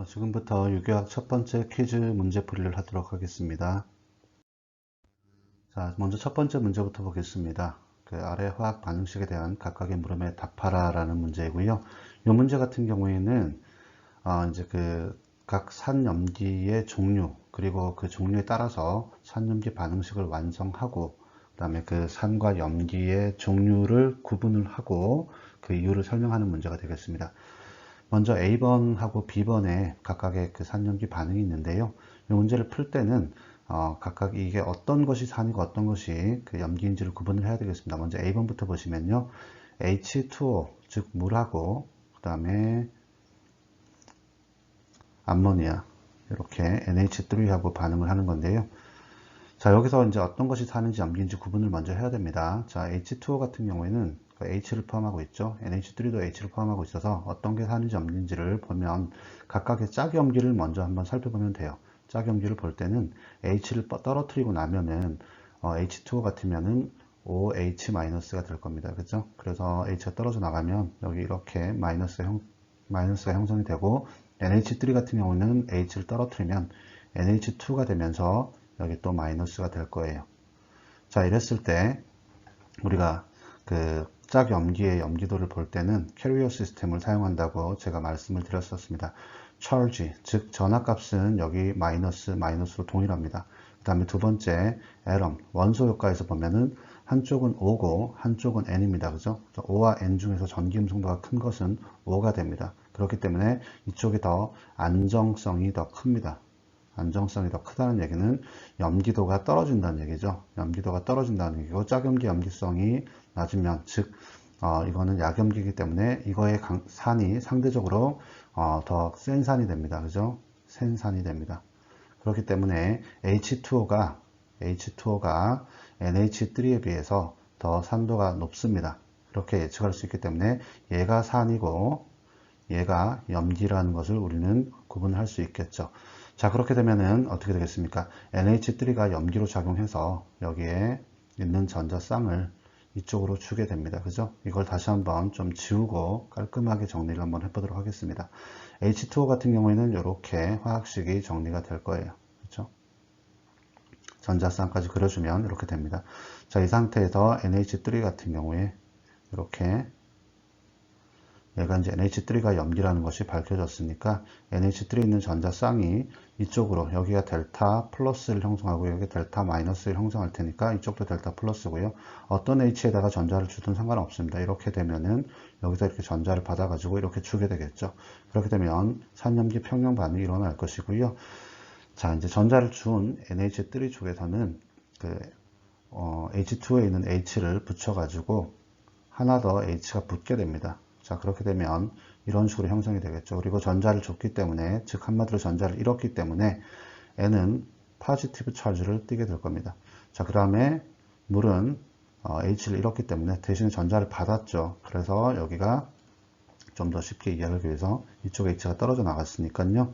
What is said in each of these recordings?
지금부터 유교학 첫 번째 퀴즈 문제풀이를 하도록 하겠습니다. 자, 먼저 첫 번째 문제부터 보겠습니다. 그 아래 화학 반응식에 대한 각각의 물음에 답하라 라는 문제이고요. 이 문제 같은 경우에는 이제 그 각 산염기의 종류 그리고 그 종류에 따라서 산염기 반응식을 완성하고 그 다음에 그 산과 염기의 종류를 구분을 하고 그 이유를 설명하는 문제가 되겠습니다. 먼저 A번하고 B번에 각각의 그 산염기 반응이 있는데요. 이 문제를 풀 때는 각각 이게 어떤 것이 산이고 어떤 것이 그 염기인지를 구분을 해야 되겠습니다. 먼저 A번부터 보시면요. H2O, 즉 물하고 그 다음에 암모니아 이렇게 NH3하고 반응을 하는 건데요. 자, 여기서 이제 어떤 것이 산인지 염기인지 구분을 먼저 해야 됩니다. 자, H2O 같은 경우에는 H를 포함하고 있죠. NH3도 H를 포함하고 있어서 어떤 게 산인지 염기인지를 보면 각각의 짝염기를 먼저 한번 살펴보면 돼요. 짝염기를 볼 때는 H를 떨어뜨리고 나면은 H2O 같으면은 OH-가 될 겁니다. 그죠? 그래서 H가 떨어져 나가면 여기 이렇게 마이너스가 형성이 되고 NH3 같은 경우는 H를 떨어뜨리면 NH2가 되면서 여기 또 마이너스가 될 거예요. 자, 이랬을 때 우리가 그 짝염기의 염기도를 볼 때는 캐리어 시스템을 사용한다고 제가 말씀을 드렸었습니다. charge, 즉 전압값은 여기 마이너스로 동일합니다. 그 다음에 두 번째 atom, 원소 효과에서 보면은 한쪽은 O고 한쪽은 N입니다. 그죠? O와 N 중에서 전기음성도가 큰 것은 O가 됩니다. 그렇기 때문에 이쪽이 더 안정성이 더 큽니다. 안정성이 더 크다는 얘기는 염기도가 떨어진다는 얘기죠. 염기도가 떨어진다는 얘기고 짝염기 염기성이 낮으면 즉 이거는 약염기이기 때문에 이거의 산이 상대적으로 더 센 산이 됩니다. 그죠? 센 산이 됩니다. 그렇기 때문에 H2O가 NH3에 비해서 더 산도가 높습니다. 이렇게 예측할 수 있기 때문에 얘가 산이고 얘가 염기라는 것을 우리는 구분할 수 있겠죠. 자, 그렇게 되면은 어떻게 되겠습니까? NH3가 염기로 작용해서 여기에 있는 전자쌍을 이쪽으로 주게 됩니다. 그죠? 이걸 다시 한번 좀 지우고 깔끔하게 정리를 한번 해보도록 하겠습니다. H2O 같은 경우에는 이렇게 화학식이 정리가 될 거예요. 그렇죠? 전자쌍까지 그려주면 이렇게 됩니다. 자, 이 상태에서 NH3 같은 경우에 이렇게 얘가 이제 NH3가 염기라는 것이 밝혀졌으니까 NH3에 있는 전자쌍이 이쪽으로 여기가 델타 플러스를 형성하고 여기 델타 마이너스를 형성할 테니까 이쪽도 델타 플러스고요. 어떤 H에다가 전자를 주든 상관없습니다. 이렇게 되면은 여기서 이렇게 전자를 받아가지고 이렇게 주게 되겠죠. 그렇게 되면 산염기 평형 반응이 일어날 것이고요. 자, 이제 전자를 준 NH3 쪽에서는 그 H2에 있는 H를 붙여가지고 하나 더 H가 붙게 됩니다. 자, 그렇게 되면 이런 식으로 형성이 되겠죠. 그리고 전자를 줬기 때문에, 즉 한마디로 전자를 잃었기 때문에 N은 포지티브 차지를 띠게 될 겁니다. 자, 그 다음에 물은 H를 잃었기 때문에 대신에 전자를 받았죠. 그래서 여기가 좀 더 쉽게 이해하기 위해서 이쪽 H가 떨어져 나갔으니까요.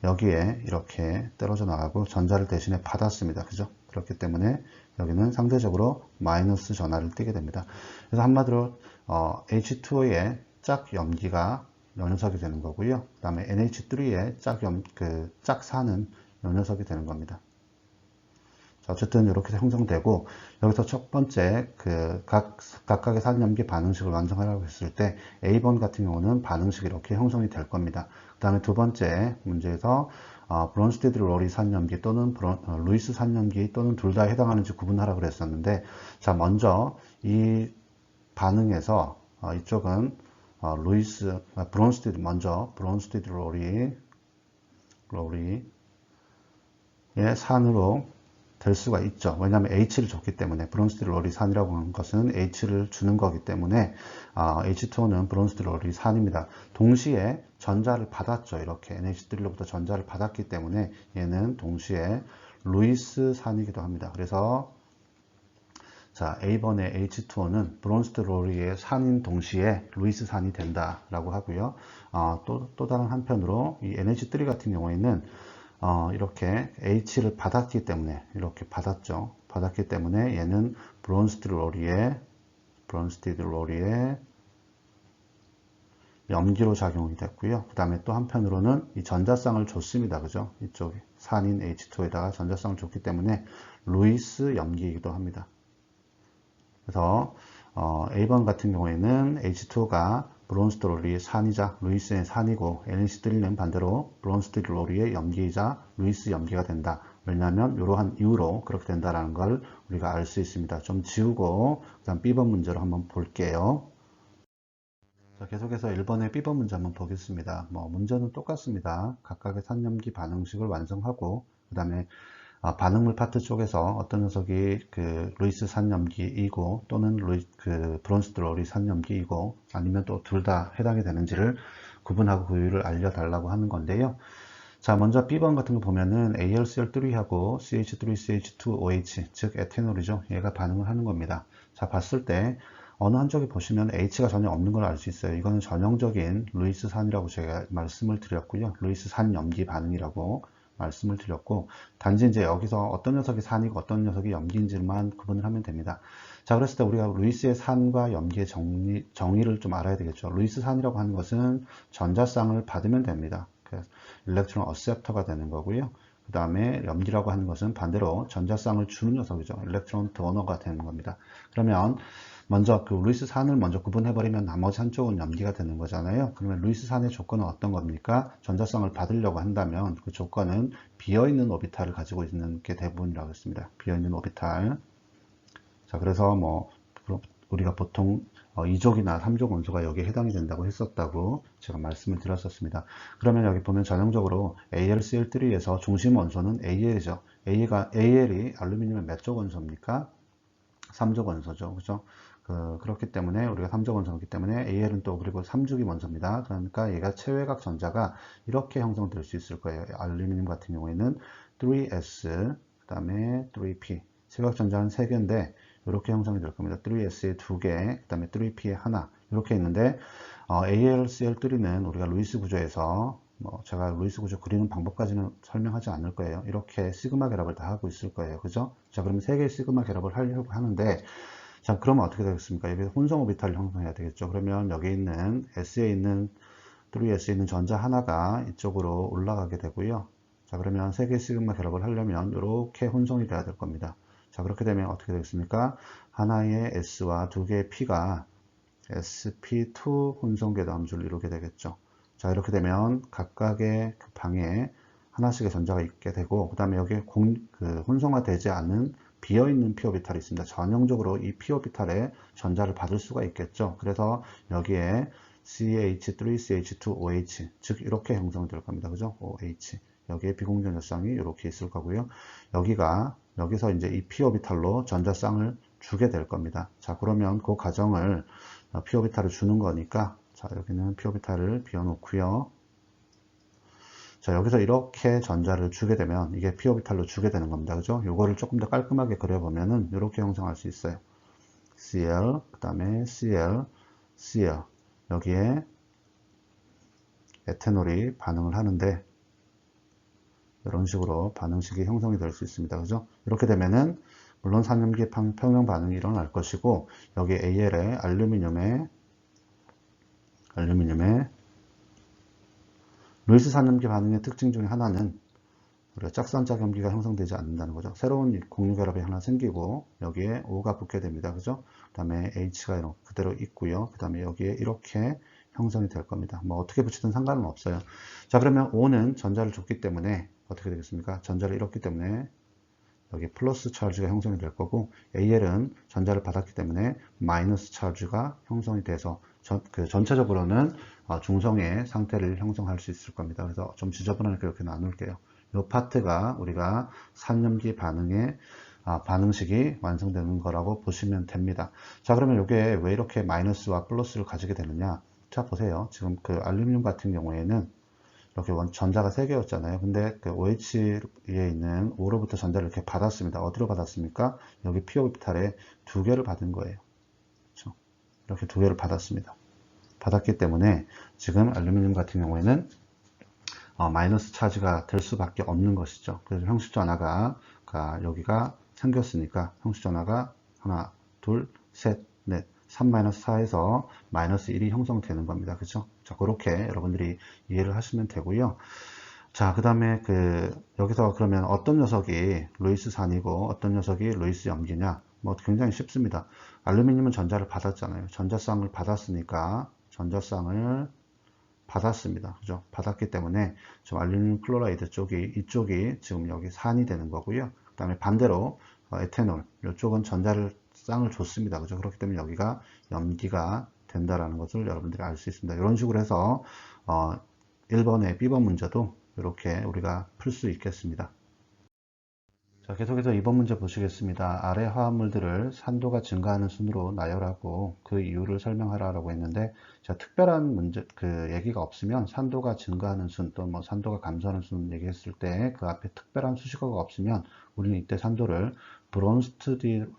여기에 이렇게 떨어져 나가고 전자를 대신에 받았습니다. 그죠? 그렇기 때문에 여기는 상대적으로 마이너스 전하를 띠게 됩니다. 그래서 한마디로 H2O의 짝 염기가 요 녀석이 되는 거고요. 그 다음에 NH3의 짝산은 요 녀석이 되는 겁니다. 자, 어쨌든 이렇게 형성되고 여기서 첫 번째 각각의 산염기 반응식을 완성하라고 했을 때 A번 같은 경우는 반응식이 이렇게 형성이 될 겁니다. 그 다음에 두 번째 문제에서 브론스테드 로리 산염기 또는 루이스 산염기 또는 둘 다 해당하는지 구분하라고 그랬었는데 자, 먼저 이 반응에서 이쪽은 브론스테드 로리의 산으로 될 수가 있죠. 왜냐하면 H를 줬기 때문에 브론스테드 로리 산이라고 하는 것은 H를 주는 거기 때문에 H2O는 브론스테드 로리 산입니다. 동시에 전자를 받았죠. 이렇게 NH3로부터 전자를 받았기 때문에 얘는 동시에 루이스 산이기도 합니다. 그래서 자, A번의 H2O는 브론스테드 로리의 산인 동시에 루이스 산이 된다라고 하고요. 또 다른 한편으로 이 NH3 같은 경우에는 이렇게 H를 받았기 때문에 이렇게 받았죠. 받았기 때문에 얘는 브론스테드 로리의 염기로 작용이 됐고요. 그 다음에 또 한편으로는 이 전자쌍을 줬습니다. 그죠? 이쪽 산인 H2에다가 전자쌍을 줬기 때문에 루이스 염기이기도 합니다. 그래서 A번 같은 경우에는 H2가 브론스트롤이 산이자 루이스의 산이고 NH3는 반대로 브론스트롤이 염기이자 루이스 염기가 된다. 왜냐하면 이러한 이유로 그렇게 된다는 걸 우리가 알 수 있습니다. 좀 지우고 그다음 B번 문제로 한번 볼게요. 자, 계속해서 1번의 B번 문제 한번 보겠습니다. 문제는 똑같습니다. 각각의 산염기 반응식을 완성하고 그 다음에 반응물 파트 쪽에서 어떤 녀석이 그 루이스 산염기이고 또는 브론스트롤이 산염기이고 아니면 또 둘 다 해당이 되는지를 구분하고 그 이유를 알려달라고 하는 건데요. 자, 먼저 B번 같은 거 보면은 AlCl3하고 CH3CH2OH 즉 에탄올이죠. 얘가 반응을 하는 겁니다. 자, 봤을 때 어느 한쪽에 보시면 H가 전혀 없는 걸 알 수 있어요. 이거는 전형적인 루이스 산이라고 제가 말씀을 드렸고요. 루이스 산 염기 반응이라고 말씀을 드렸고, 단지 이제 여기서 어떤 녀석이 산이고 어떤 녀석이 염기인지만 구분을 하면 됩니다. 자, 그랬을 때 우리가 루이스의 산과 염기의 정의를 좀 알아야 되겠죠. 루이스 산이라고 하는 것은 전자쌍을 받으면 됩니다. 그래서 일렉트론 어셉터가 되는 거고요. 그 다음에 염기라고 하는 것은 반대로 전자쌍을 주는 녀석이죠. 일렉트론 도너가 되는 겁니다. 그러면 먼저 그 루이스 산을 먼저 구분해버리면 나머지 한쪽은 염기가 되는 거잖아요. 그러면 루이스 산의 조건은 어떤 겁니까? 전자성을 받으려고 한다면 그 조건은 비어있는 오비탈을 가지고 있는 게 대부분이라고 했습니다. 비어있는 오비탈. 자, 그래서 우리가 보통 2족이나 3족 원소가 여기에 해당이 된다고 했었다고 제가 말씀을 드렸었습니다. 그러면 여기 보면 전형적으로 AlCl3에서 중심 원소는 Al이죠. Al이 알루미늄의 몇 족 원소입니까? 3족 원소죠. 그죠? 그렇기 때문에 우리가 3족 원소이기 때문에 Al은 또 그리고 3죽이 원소입니다. 그러니까 얘가 최외각 전자가 이렇게 형성될 수 있을 거예요. 알루미늄 같은 경우에는 3S, 그 다음에 3P. 최외각 전자는 3개인데 이렇게 형성이 될 겁니다. 3S에 2개, 그 다음에 3P에 하나 이렇게 있는데 AlCl3는 우리가 루이스 구조에서 제가 루이스 구조 그리는 방법까지는 설명하지 않을 거예요. 이렇게 시그마 결합을 다 하고 있을 거예요. 그죠? 자, 그러면 3개의 시그마 결합을 하려고 하는데 자, 그러면 어떻게 되겠습니까? 여기 혼성 오비탈을 형성해야 되겠죠. 그러면 여기 있는 S에 있는 3S에 있는 전자 하나가 이쪽으로 올라가게 되고요. 자, 그러면 3개의 시그마 결합을 하려면 이렇게 혼성이 돼야 될 겁니다. 자, 그렇게 되면 어떻게 되겠습니까? 하나의 S와 2개의 P가 sp2 혼성 괴담주를 이루게 되겠죠. 자, 이렇게 되면 각각의 그 방에 하나씩의 전자가 있게 되고 그 다음에 여기에 혼성화되지 않은 비어있는 p오비탈이 있습니다. 전형적으로 이 p오비탈에 전자를 받을 수가 있겠죠. 그래서 여기에 CH3CH2OH 즉 이렇게 형성될 겁니다. 그죠? OH 여기에 비공전자쌍이 이렇게 있을 거고요. 여기서 이제 이 p오비탈로 전자쌍을 주게 될 겁니다. 자, 그러면 그 과정을 p오비탈을 주는 거니까 자, 여기는 p오비탈을 비워놓고요. 자, 여기서 이렇게 전자를 주게 되면 이게 p오비탈로 주게 되는 겁니다. 그죠? 요거를 조금 더 깔끔하게 그려보면은 이렇게 형성할 수 있어요. Cl, 그 다음에 Cl, Cl. 여기에 에탄올이 반응을 하는데 이런 식으로 반응식이 형성이 될 수 있습니다. 그죠? 이렇게 되면은 물론 산염기 평형 반응이 일어날 것이고 여기 Al에 알루미늄에 루이스 산염기 반응의 특징 중에 하나는 우리가 짝산짝염기가 형성되지 않는다는 거죠. 새로운 공유결합이 하나 생기고 여기에 O가 붙게 됩니다. 그죠? 그 다음에 H가 그대로 있고요. 그 다음에 여기에 이렇게 형성이 될 겁니다. 어떻게 붙이든 상관은 없어요. 자, 그러면 O는 전자를 줬기 때문에 어떻게 되겠습니까? 전자를 잃었기 때문에 여기 플러스 차지가 형성이 될 거고 Al은 전자를 받았기 때문에 마이너스 차지가 형성이 돼서 전체적으로는 중성의 상태를 형성할 수 있을 겁니다. 그래서 좀 지저분하게 이렇게 나눌게요. 이 파트가 우리가 산염기 반응의 반응식이 완성되는 거라고 보시면 됩니다. 자, 그러면 이게 왜 이렇게 마이너스와 플러스를 가지게 되느냐? 자, 보세요. 지금 그 알루미늄 같은 경우에는 이렇게 전자가 3개였잖아요. 근데 그 OH에 있는 O로부터 전자를 이렇게 받았습니다. 어디로 받았습니까? 여기 p오비탈에 2개를 받은 거예요. 그렇죠? 이렇게 2개를 받았습니다. 받았기 때문에 지금 알루미늄 같은 경우에는 마이너스 차지가 될 수밖에 없는 것이죠. 그래서 형식 전하가 여기가 생겼으니까 형식 전하가 하나, 둘, 셋, 넷 3-4에서 마이너스 1이 형성되는 겁니다. 그죠? 자, 그렇게 여러분들이 이해를 하시면 되고요. 자, 그 다음에 여기서 그러면 어떤 녀석이 루이스 산이고 어떤 녀석이 루이스 염기냐? 뭐 굉장히 쉽습니다. 알루미늄은 전자를 받았잖아요. 전자쌍을 받았으니까 전자쌍을 받았습니다. 그죠? 받았기 때문에 지금 알루미늄 클로라이드 이쪽이 지금 여기 산이 되는 거고요. 그 다음에 반대로 에탄올, 이쪽은 쌍을 줬습니다. 그죠? 그렇기 때문에 여기가 염기가 된다라는 것을 여러분들이 알 수 있습니다. 이런 식으로 해서 1번의 B번 문제도 이렇게 우리가 풀 수 있겠습니다. 자, 계속해서 2번 문제 보시겠습니다. 아래 화합물들을 산도가 증가하는 순으로 나열하고 그 이유를 설명하라고 했는데, 자, 특별한 문제, 얘기가 없으면 산도가 증가하는 순, 또 뭐 산도가 감소하는 순 얘기했을 때 그 앞에 특별한 수식어가 없으면 우리는 이때 산도를 브론스티드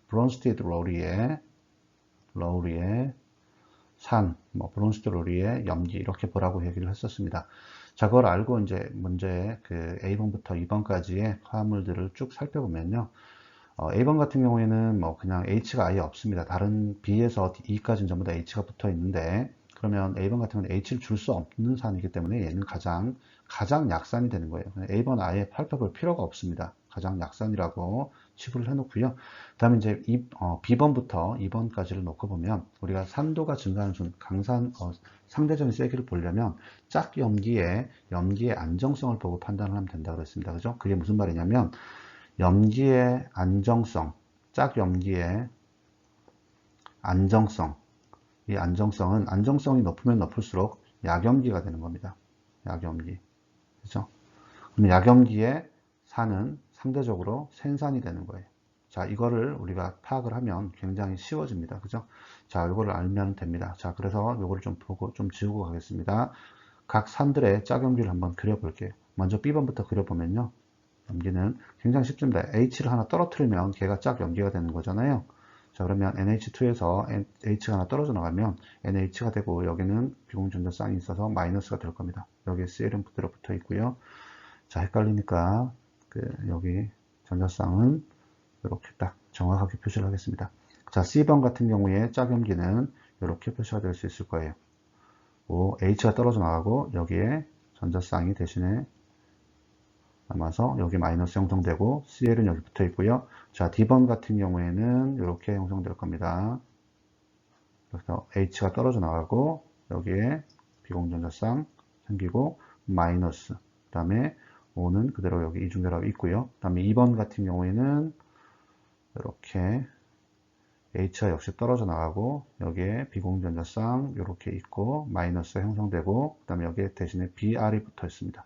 러우리의 산, 뭐 브론스티드 러우리의 염기 이렇게 보라고 얘기를 했었습니다. 자, 그걸 알고 이제 문제 A번부터 2번까지의 화합물들을 쭉 살펴보면요. A번 같은 경우에는 뭐 그냥 H가 아예 없습니다. 다른 B에서 E까지는 전부 다 H가 붙어 있는데, 그러면 A번 같은 경우는 H를 줄 수 없는 산이기 때문에 얘는 가장 약산이 되는 거예요. A번 아예 살펴볼 필요가 없습니다. 가장 약산이라고 치부를 해놓고요. 그 다음에 이제 B번부터 2번까지를 놓고 보면 우리가 산도가 증가하는 순, 상대적인 세기를 보려면 짝 염기의 안정성을 보고 판단을 하면 된다고 했습니다. 그죠? 그게 무슨 말이냐면 염기의 안정성, 짝 염기의 안정성, 이 안정성이 높으면 높을수록 약염기가 되는 겁니다. 약염기. 그죠? 그럼 약염기의 산은 상대적으로 센산이 되는 거예요. 자, 이거를 우리가 파악을 하면 굉장히 쉬워집니다. 그죠? 자, 이거를 알면 됩니다. 자, 그래서 이거를 좀 보고 좀 지우고 가겠습니다. 각 산들의 짝염기를 한번 그려볼게요. 먼저 B번부터 그려보면요. 염기는 굉장히 쉽습니다. H를 하나 떨어뜨리면 걔가 짝염기가 되는 거잖아요. 자, 그러면 NH2에서 H가 하나 떨어져 나가면 NH가 되고 여기는 비공전자쌍이 있어서 마이너스가 될 겁니다. 여기에 Cl은 그대로 붙어 있고요. 자, 헷갈리니까 여기 전자쌍은 이렇게 딱 정확하게 표시를 하겠습니다. 자, C번 같은 경우에 짝염기는 이렇게 표시가 될 수 있을 거예요. H가 떨어져 나가고 여기에 전자쌍이 대신에 남아서 여기 마이너스 형성되고 Cl은 여기 붙어 있고요. 자, D번 같은 경우에는 이렇게 형성될 겁니다. 그래서 H가 떨어져 나가고 여기에 비공전자쌍 생기고 마이너스, 그 다음에 O는 그대로 여기 이중결합이 있고요. 그 다음에 2번 같은 경우에는 이렇게 H가 역시 떨어져 나가고 여기에 비공전자쌍 이렇게 있고 마이너스가 형성되고 그 다음에 여기에 대신에 Br이 붙어 있습니다.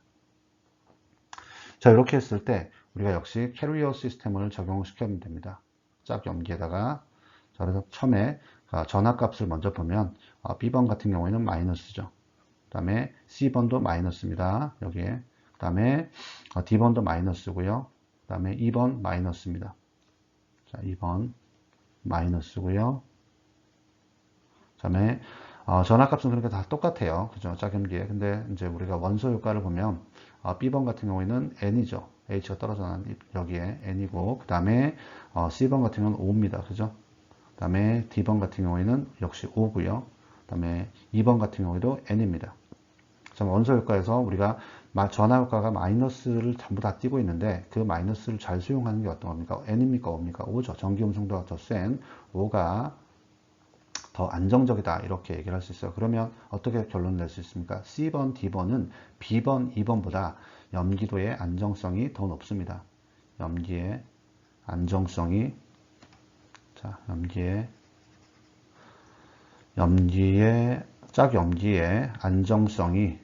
자, 이렇게 했을 때 우리가 역시 캐리어 시스템을 적용시키면 됩니다. 짝 염기에다가. 자, 그래서 처음에 전압값을 먼저 보면 B번 같은 경우에는 마이너스죠. 그 다음에 C번도 마이너스입니다. 여기에. 그 다음에 D번도 마이너스고요. 그 다음에 2번 마이너스입니다. 자, 2번 마이너스고요. 그 다음에 전압값은 그러니까 다 똑같아요. 그죠? 짝염기에. 근데 이제 우리가 원소 효과를 보면 B번 같은 경우에는 N이죠. H가 떨어져 나간 여기에 N이고, 그 다음에 C번 같은 경우는 5입니다. 그죠? 그 다음에 D번 같은 경우에는 역시 5고요. 그 다음에 2번 같은 경우에도 N입니다. 원소 효과에서 우리가 전하 효과가 마이너스를 전부 다 띄고 있는데 그 마이너스를 잘 수용하는 게 어떤 겁니까? N입니까? 5입니까? 5죠. 전기 음성도가 더 센 5가 더 안정적이다 이렇게 얘기를 할 수 있어요. 그러면 어떻게 결론을 낼 수 있습니까? C번, D번은 B번, 2번보다 염기도의 안정성이 더 높습니다. 염기의 안정성이, 자, 짝염기의 안정성이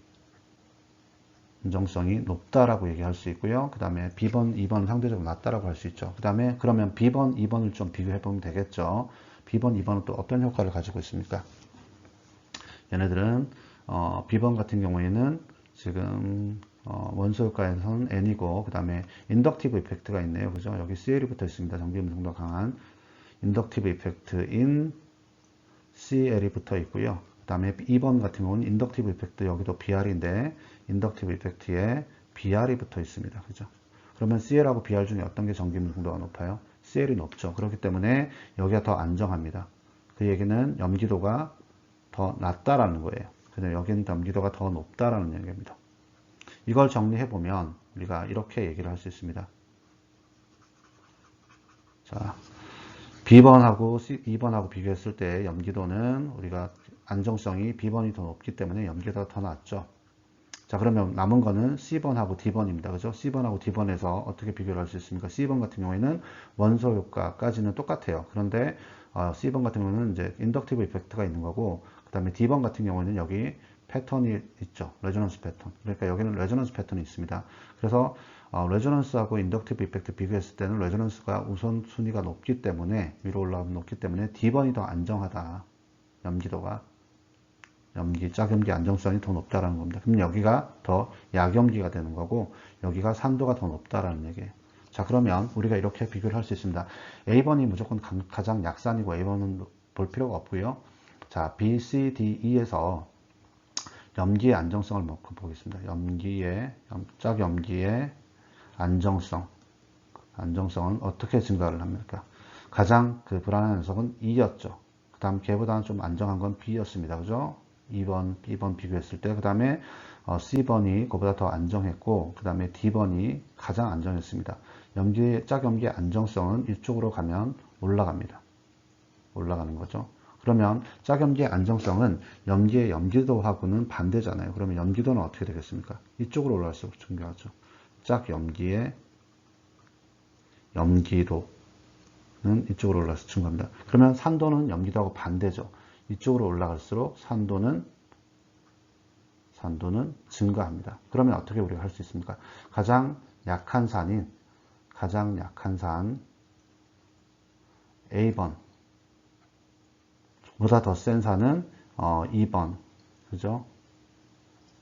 높다라고 얘기할 수 있고요. 그 다음에 B번, 2번은 상대적으로 낮다라고 할 수 있죠. 그 다음에 그러면 B번, 2번을 좀 비교해 보면 되겠죠. B번, 2번은 또 어떤 효과를 가지고 있습니까? 얘네들은 B번 같은 경우에는 지금 원소 효과에서는 N이고, 그 다음에 인덕티브 이펙트가 있네요. 그죠? 여기 CL이 붙어 있습니다. 전기 음성도가 강한 인덕티브 이펙트인 CL이 붙어 있고요. 그 다음에 2번 같은 경우는 인덕티브 이펙트, 여기도 BR인데 인덕티브 이펙트에 BR이 붙어 있습니다. 그죠? 그러면 CL하고 BR 중에 어떤 게 전기 음성도가 높아요? CL이 높죠. 그렇기 때문에 여기가 더 안정합니다. 그 얘기는 염기도가 더 낮다라는 거예요. 그래서 여기는 염기도가 더 높다라는 얘기입니다. 이걸 정리해보면 우리가 이렇게 얘기를 할 수 있습니다. 자, B번하고 2번하고 비교했을 때 염기도는 우리가 안정성이 B번이 더 높기 때문에 염기도가 더 낮죠. 자, 그러면 남은 거는 C번하고 D번입니다. 그죠? C번하고 D번에서 어떻게 비교를 할 수 있습니까? C번 같은 경우에는 원소 효과까지는 똑같아요. 그런데 C번 같은 경우는 이제 인덕티브 이펙트가 있는 거고, 그 다음에 D번 같은 경우에는 여기 패턴이 있죠. 레조넌스 패턴. 그러니까 여기는 레조넌스 패턴이 있습니다. 그래서 레조넌스하고 인덕티브 이펙트 비교했을 때는 레조넌스가 우선순위가 높기 때문에, 위로 올라가면 높기 때문에 D번이 더 안정하다. 염기도가. 짝염기 안정성이 더 높다라는 겁니다. 그럼 여기가 더 약염기가 되는 거고, 여기가 산도가 더 높다라는 얘기예요. 자, 그러면 우리가 이렇게 비교를 할 수 있습니다. A번이 무조건 가장 약산이고 A번은 볼 필요가 없고요. 자, B, C, D, E에서 염기의 안정성을 놓고 보겠습니다. 짝염기의 안정성은 어떻게 증가를 합니까? 가장 그 불안한 녀석은 E였죠. 그 다음 걔보다는 좀 안정한 건 B였습니다. 그죠? 2번, B번 비교했을 때, 그 다음에 C번이 그보다 더 안정했고, 그 다음에 D번이 가장 안정했습니다. 짝염기의 안정성은 이쪽으로 가면 올라갑니다. 올라가는 거죠. 그러면 짝염기의 안정성은 염기의 염기도하고는 반대잖아요. 그러면 염기도는 어떻게 되겠습니까? 이쪽으로 올라갈수록 중요하죠. 짝염기의 염기도는 이쪽으로 올라가서 증가합니다. 그러면 산도는 염기도하고 반대죠. 이쪽으로 올라갈수록 산도는 증가합니다. 그러면 어떻게 우리가 할 수 있습니까? 가장 약한 산 A번 보다 더 센 산은 2번, 그죠?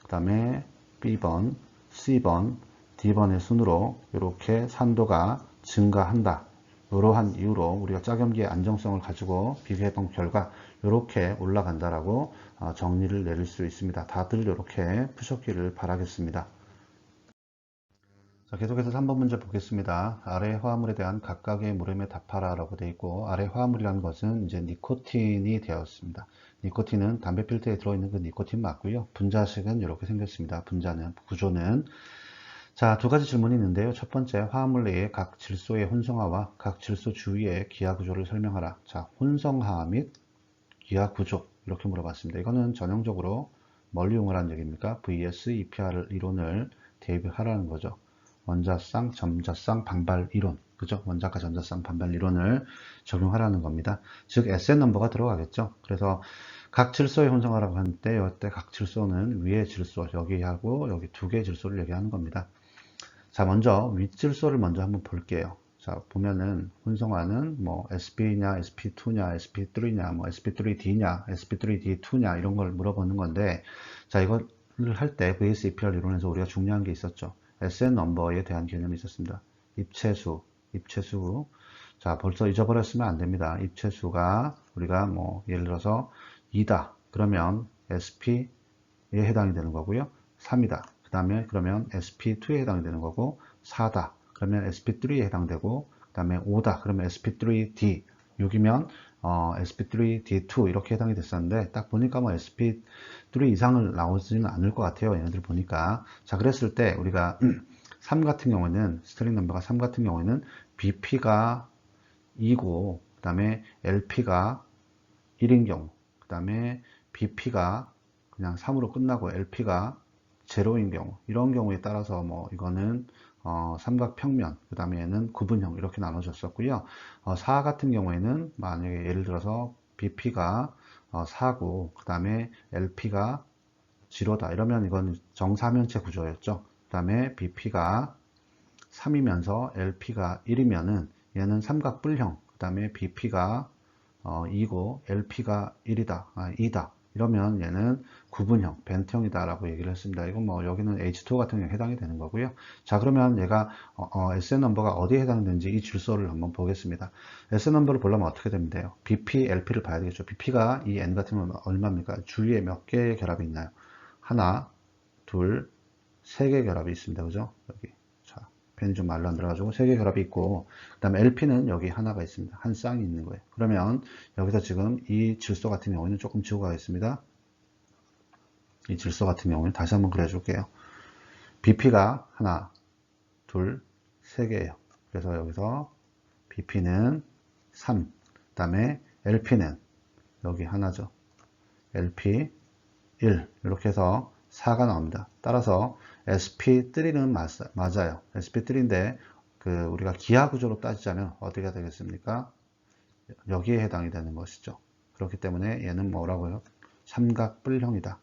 그 다음에 B번, C번, D번의 순으로 이렇게 산도가 증가한다. 이러한 이유로 우리가 짝염기의 안정성을 가지고 비교해본 결과 이렇게 올라간다라고 정리를 내릴 수 있습니다. 다들 이렇게 푸셨기를 바라겠습니다. 자, 계속해서 3번 문제 보겠습니다. 아래 화합물에 대한 각각의 물음에 답하라 라고 되어 있고, 아래 화합물이라는 것은 이제 니코틴이 되었습니다. 니코틴은 담배 필터에 들어있는 그 니코틴 맞고요. 분자식은 이렇게 생겼습니다. 구조는. 자, 두 가지 질문이 있는데요. 첫 번째, 화합물 내의 각 질소의 혼성화와 각 질소 주위의 기하 구조를 설명하라. 자, 혼성화 및 기하 구조 이렇게 물어봤습니다. 이거는 전형적으로 뭘 이용하라는 얘기입니까? VS, EPR 이론을 대입하라는 거죠. 원자쌍, 점자쌍, 반발 이론, 그죠? 원자과 전자쌍 반발 이론을 적용하라는 겁니다. 즉, SN 넘버가 들어가겠죠. 그래서 각 질소의 혼성화라고 할 때, 이때 각 질소는 위의 질소, 여기하고 여기 두 개의 질소를 얘기하는 겁니다. 자, 먼저 윗질소를 먼저 한번 볼게요. 자, 보면은 혼성화는 뭐 sp-냐, sp2냐, sp3냐, 뭐 sp3d냐, sp3d2냐 이런 걸 물어보는 건데, 자, 이걸 할 때 VSEPR 이론에서 우리가 중요한 게 있었죠. SN 넘버에 대한 개념이 있었습니다. 입체수. 자, 벌써 잊어버렸으면 안 됩니다. 입체수가 우리가 뭐 예를 들어서 2다. 그러면 SP에 해당이 되는 거고요. 3이다. 그 다음에 그러면 sp2에 해당이 되는 거고, 4다. 그러면 sp3에 해당되고, 그 다음에 5다. 그러면 sp3d. 6이면 sp3d2 이렇게 해당이 됐었는데, 딱 보니까 뭐 sp3 이상을 나오지는 않을 것 같아요. 얘네들 보니까. 자, 그랬을 때 우리가 3 같은 경우에는, 스트링 넘버가 3 같은 경우에는 bp가 2고, 그 다음에 lp가 1인 경우, 그 다음에 bp가 그냥 3으로 끝나고 lp가 제로인 경우, 이런 경우에 따라서 뭐 이거는 삼각평면, 그 다음에 얘는 구분형 이렇게 나눠졌었고요. 4 같은 경우에는 만약에 예를 들어서 bp가 4고 그 다음에 lp가 제로다 이러면 이건 정사면체 구조였죠. 그 다음에 bp가 3이면서 lp가 1이면은 얘는 삼각뿔형, 그 다음에 bp가 2고 LP가 2다. 이러면 얘는 구분형, 벤트형이다 라고 얘기를 했습니다. 이건 뭐 여기는 H2O 같은 경우에 해당이 되는 거고요. 자, 그러면 얘가 SN 넘버가 어디에 해당되는지 이 질소를 한번 보겠습니다. SN 넘버를 보려면 어떻게 되면 돼요? BP, LP를 봐야 되겠죠. BP가 이 N 같은 경우는 얼마입니까? 주위에 몇 개의 결합이 있나요? 하나, 둘, 세 개의 결합이 있습니다. 그죠? 여기. 자, 펜이 좀 말로 안 들어가지고 3개 결합이 있고, 그 다음에 LP는 여기 하나가 있습니다. 한 쌍이 있는 거예요. 그러면 여기서 지금 이 질소 같은 경우에는 조금 지우고 가겠습니다. 이 질소 같은 경우는 다시 한번 그려줄게요. BP가 하나, 둘, 3개예요. 그래서 여기서 BP는 3, 그 다음에 LP는 여기 하나죠. LP 1, 이렇게 해서 4가 나옵니다. 따라서 sp3는 맞아요. sp3인데 우리가 기하 구조로 따지자면 어디가 되겠습니까? 여기에 해당이 되는 것이죠. 그렇기 때문에 얘는 뭐라고요? 삼각뿔형이다.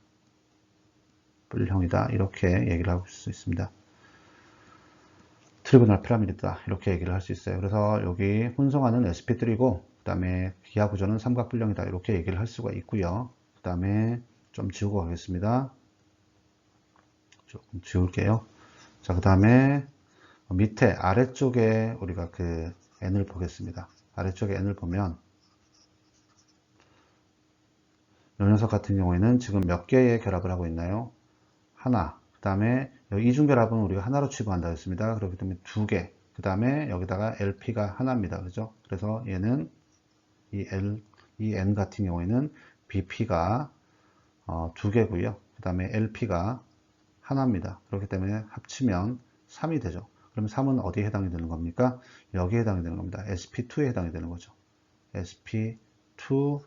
뿔형이다. 이렇게 얘기를 할 수 있습니다. 트리고널 피라미드다. 이렇게 얘기를 할 수 있어요. 그래서 여기 혼성화는 sp3고, 그 다음에 기하 구조는 삼각뿔형이다. 이렇게 얘기를 할 수가 있고요. 그 다음에 좀 지우고 가겠습니다. 조금 지울게요. 자, 그 다음에 밑에 아래쪽에 우리가 n을 보겠습니다. 아래쪽에 n을 보면 이 녀석 같은 경우에는 지금 몇 개의 결합을 하고 있나요? 하나. 그 다음에 이중결합은 우리가 하나로 취급한다고 했습니다. 그렇기 때문에 2개. 그 다음에 여기다가 LP가 하나입니다. 그죠? 그래서 얘는 이 N 같은 경우에는 BP가 2개고요. 그 다음에 LP가 하나입니다. 그렇기 때문에 합치면 3이 되죠. 그럼 3은 어디에 해당이 되는 겁니까? 여기에 해당이 되는 겁니다. sp2에 해당이 되는 거죠. sp2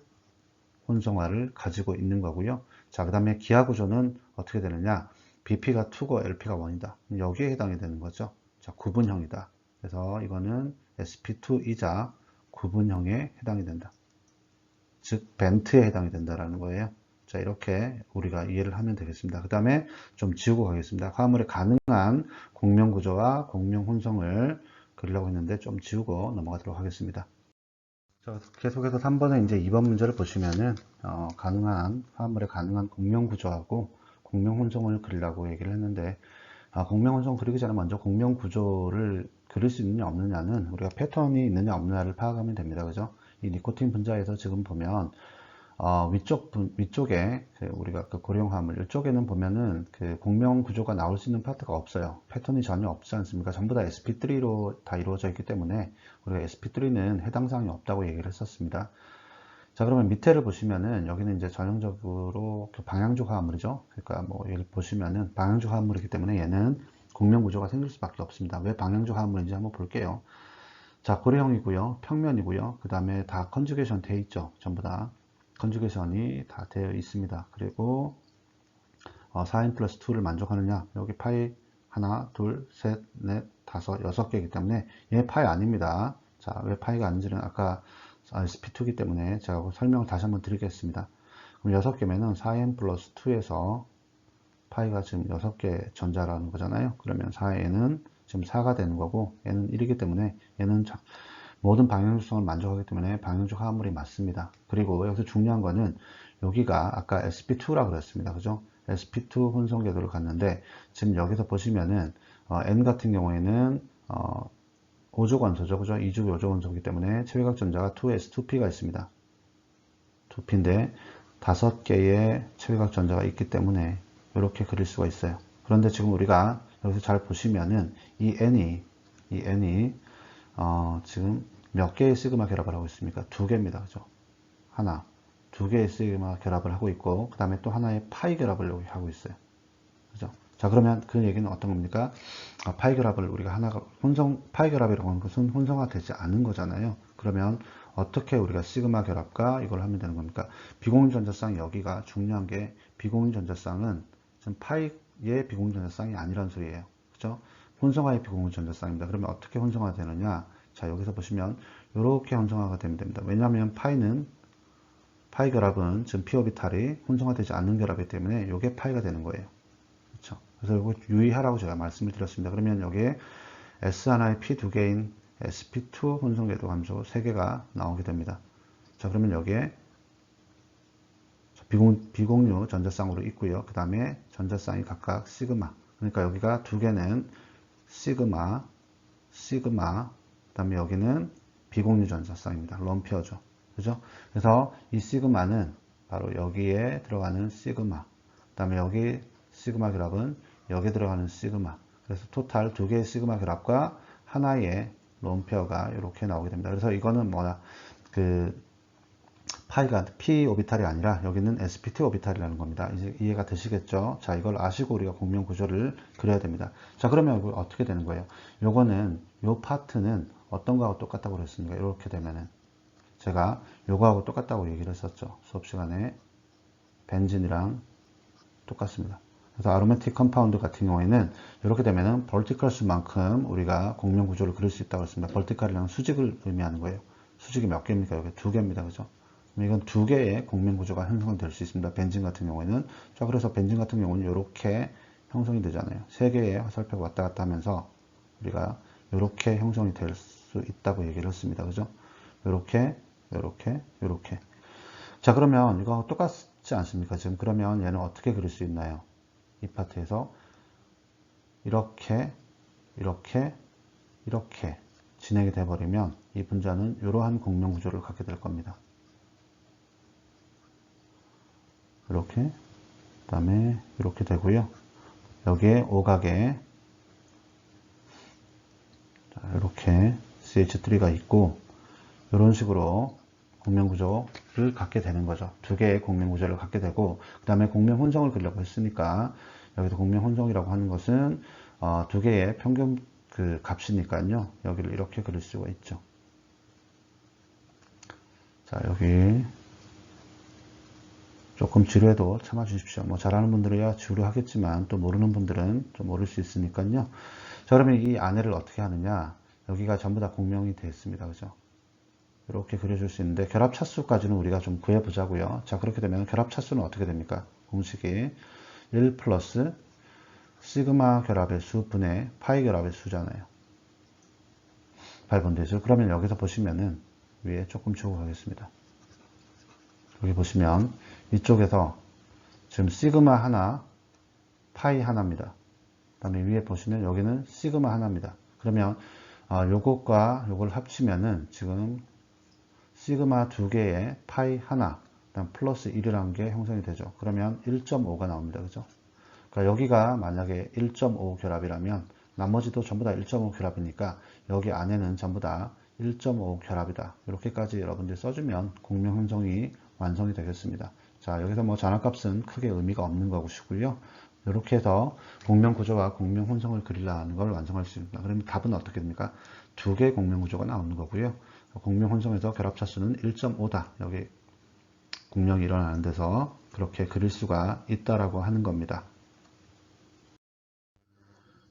혼성화를 가지고 있는 거고요. 자, 그 다음에 기하 구조는 어떻게 되느냐? BP가 2고 LP가 1이다. 여기에 해당이 되는 거죠. 자, 구분형이다. 그래서 이거는 sp2이자 구분형에 해당이 된다. 즉, 벤트에 해당이 된다라는 거예요. 자, 이렇게 우리가 이해를 하면 되겠습니다. 그 다음에 좀 지우고 가겠습니다. 화합물의 가능한 공명 구조와 공명 혼성을 그리려고 했는데 좀 지우고 넘어가도록 하겠습니다. 자, 계속해서 3번에 이제 2번 문제를 보시면은 가능한 화합물의 가능한 공명 구조하고 공명 혼성을 그리려고 얘기를 했는데, 공명 혼성 그리기 전에 먼저 공명 구조를 그릴 수 있느냐 없느냐는 우리가 패턴이 있느냐 없느냐를 파악하면 됩니다. 그죠? 이 니코틴 분자에서 지금 보면 위쪽에 우리가 고령 화합물 이쪽에는 보면은 공명 구조가 나올 수 있는 파트가 없어요. 패턴이 전혀 없지 않습니까? 전부 다 sp3로 다 이루어져 있기 때문에 우리가 sp3는 해당 사항이 없다고 얘기를 했었습니다. 자, 그러면 밑에를 보시면은 여기는 이제 전형적으로 방향주 화합물이죠. 그러니까 뭐 여기 보시면은 방향주 화합물이기 때문에 얘는 공명 구조가 생길 수밖에 없습니다. 왜 방향주 화합물인지 한번 볼게요. 자, 고래형이고요, 평면이고요, 그 다음에 다 컨주게이션 돼 있죠. 전부 다 컨주게이션이 다 되어 있습니다. 그리고 4n 플러스 2를 만족하느냐? 여기 파이 하나, 둘, 셋, 넷, 다섯, 6개이기 때문에 얘 파이 아닙니다. 자, 왜 파이가 아닌지는 아까 sp2이기 때문에 제가 설명을 다시 한번 드리겠습니다. 그럼 6개면은 4n 플러스 2에서 파이가 지금 6개 전자라는 거잖아요. 그러면 4n은 지금 4가 되는 거고 얘는 1이기 때문에 얘는 모든 방향주성을 만족하기 때문에 방향주 화합물이 맞습니다. 그리고 여기서 중요한 거는 여기가 아까 sp2라고 그랬습니다. 그죠? sp2 혼성 궤도를 갔는데 지금 여기서 보시면은 N 같은 경우에는 5족 원소죠. 그죠? 2족 5족 원소이기 때문에 체외각 전자가 2s2p가 있습니다. 2p인데 5개의 체외각 전자가 있기 때문에 이렇게 그릴 수가 있어요. 그런데 지금 우리가 여기서 잘 보시면은 이 N이 지금 몇 개의 시그마 결합을 하고 있습니까? 2개입니다. 그죠? 하나, 2개의 시그마 결합을 하고 있고, 그 다음에 또 하나의 파이 결합을 여기 하고 있어요. 그죠? 자, 그러면 그 얘기는 어떤 겁니까? 파이 결합을 우리가 파이 결합이라고 하는 것은 혼성화되지 않은 거잖아요. 그러면 어떻게 우리가 시그마 결합과 이걸 하면 되는 겁니까? 비공유 전자쌍 여기가 중요한 게 비공유 전자쌍은 지금 파이의 비공유 전자쌍이 아니란 소리예요. 그죠? 혼성화의 비공유 전자쌍입니다. 그러면 어떻게 혼성화 되느냐? 자, 여기서 보시면 이렇게 혼성화가 되면 됩니다. 왜냐하면 파이 결합은 지금 p 오비탈이 혼성화되지 않는 결합이기 때문에 이게 파이가 되는 거예요. 그렇죠? 그래서 이거 유의하라고 제가 말씀을 드렸습니다. 그러면 여기에 S 하나의 P 2개인 sp2 혼성궤도 함수 3개가 나오게 됩니다. 자, 그러면 여기에 비공유 전자쌍으로 있고요. 그 다음에 전자쌍이 각각 시그마. 그러니까 여기가 2개는 시그마, 그 다음에 여기는 비공유 전자쌍입니다. 럼페어죠. 그죠? 그래서 이 시그마는 바로 여기에 들어가는 시그마. 그 다음에 여기 시그마 결합은 여기에 들어가는 시그마. 그래서 토탈 두 개의 시그마 결합과 하나의 론 페어가 이렇게 나오게 됩니다. 그래서 이거는 뭐냐, 파이가 p 오비탈이 아니라 여기는 spt 오비탈이라는 겁니다. 이제 이해가 되시겠죠? 자, 이걸 아시고 우리가 공명 구조를 그려야 됩니다. 자, 그러면 이거 어떻게 되는 거예요? 요거는 요 파트는 어떤 거하고 똑같다고 그랬습니까? 이렇게 되면은 제가 요거하고 똑같다고 얘기를 했었죠. 수업 시간에 벤진이랑 똑같습니다. 그래서 아로매틱 컴파운드 같은 경우에는 이렇게 되면은 벌티컬 수만큼 우리가 공명 구조를 그릴 수 있다고 했습니다. 벌티컬이랑 수직을 의미하는 거예요. 수직이 몇 개입니까? 여기 두 개입니다. 그죠? 이건 두 개의 공명 구조가 형성될 수 있습니다. 벤진 같은 경우에는. 자, 그래서 벤진 같은 경우는 이렇게 형성이 되잖아요. 세 개의 화살표가 왔다 갔다 하면서 우리가 이렇게 형성이 될 수 있다고 얘기를 했습니다. 그죠? 이렇게, 이렇게, 이렇게. 자, 그러면 이거 똑같지 않습니까? 지금 그러면 얘는 어떻게 그릴 수 있나요? 이 파트에서 이렇게, 이렇게, 이렇게 진행이 돼버리면 이 분자는 이러한 공명 구조를 갖게 될 겁니다. 이렇게, 그 다음에 이렇게 되고요. 여기에 오각에 이렇게 CH3가 있고 이런 식으로 공명 구조를 갖게 되는 거죠. 두 개의 공명 구조를 갖게 되고 그 다음에 공명 혼성을 그리려고 했으니까 여기서 공명 혼성이라고 하는 것은 두 개의 평균 값이니까요. 여기를 이렇게 그릴 수가 있죠. 자, 여기 조금 지루해도 참아 주십시오. 뭐 잘하는 분들이야 지루하겠지만 또 모르는 분들은 좀 모를 수 있으니까요. 자, 그러면 이 안에를 어떻게 하느냐? 여기가 전부 다 공명이 되어 있습니다. 그죠? 이렇게 그려줄 수 있는데 결합 차수까지는 우리가 좀 구해 보자고요. 자, 그렇게 되면 결합 차수는 어떻게 됩니까? 공식이 1 플러스 시그마 결합의 수 분의 파이 결합의 수잖아요. 8번 되죠. 그러면 여기서 보시면은 위에 조금 주고 가겠습니다. 여기 보시면 이쪽에서 지금 시그마 하나, 파이 하나입니다. 그 다음에 위에 보시면 여기는 시그마 하나입니다. 그러면 요것과 요걸 합치면은 지금 시그마 두 개에 파이 하나, 그다음 플러스 1이라는 게 형성이 되죠. 그러면 1.5가 나옵니다. 그죠? 그러니까 여기가 만약에 1.5 결합이라면 나머지도 전부 다 1.5 결합이니까 여기 안에는 전부 다 1.5 결합이다. 이렇게까지 여러분들이 써주면 공명 혼성이 완성이 되겠습니다. 자, 여기서 뭐 잔화값은 크게 의미가 없는 것이고요. 이렇게 해서 공명 구조와 공명 혼성을 그리려는 걸 완성할 수 있습니다. 그러면 답은 어떻게 됩니까? 두 개의 공명 구조가 나오는 거고요. 공명 혼성에서 결합 차수는 1.5다. 여기 공명이 일어나는 데서 그렇게 그릴 수가 있다라고 하는 겁니다.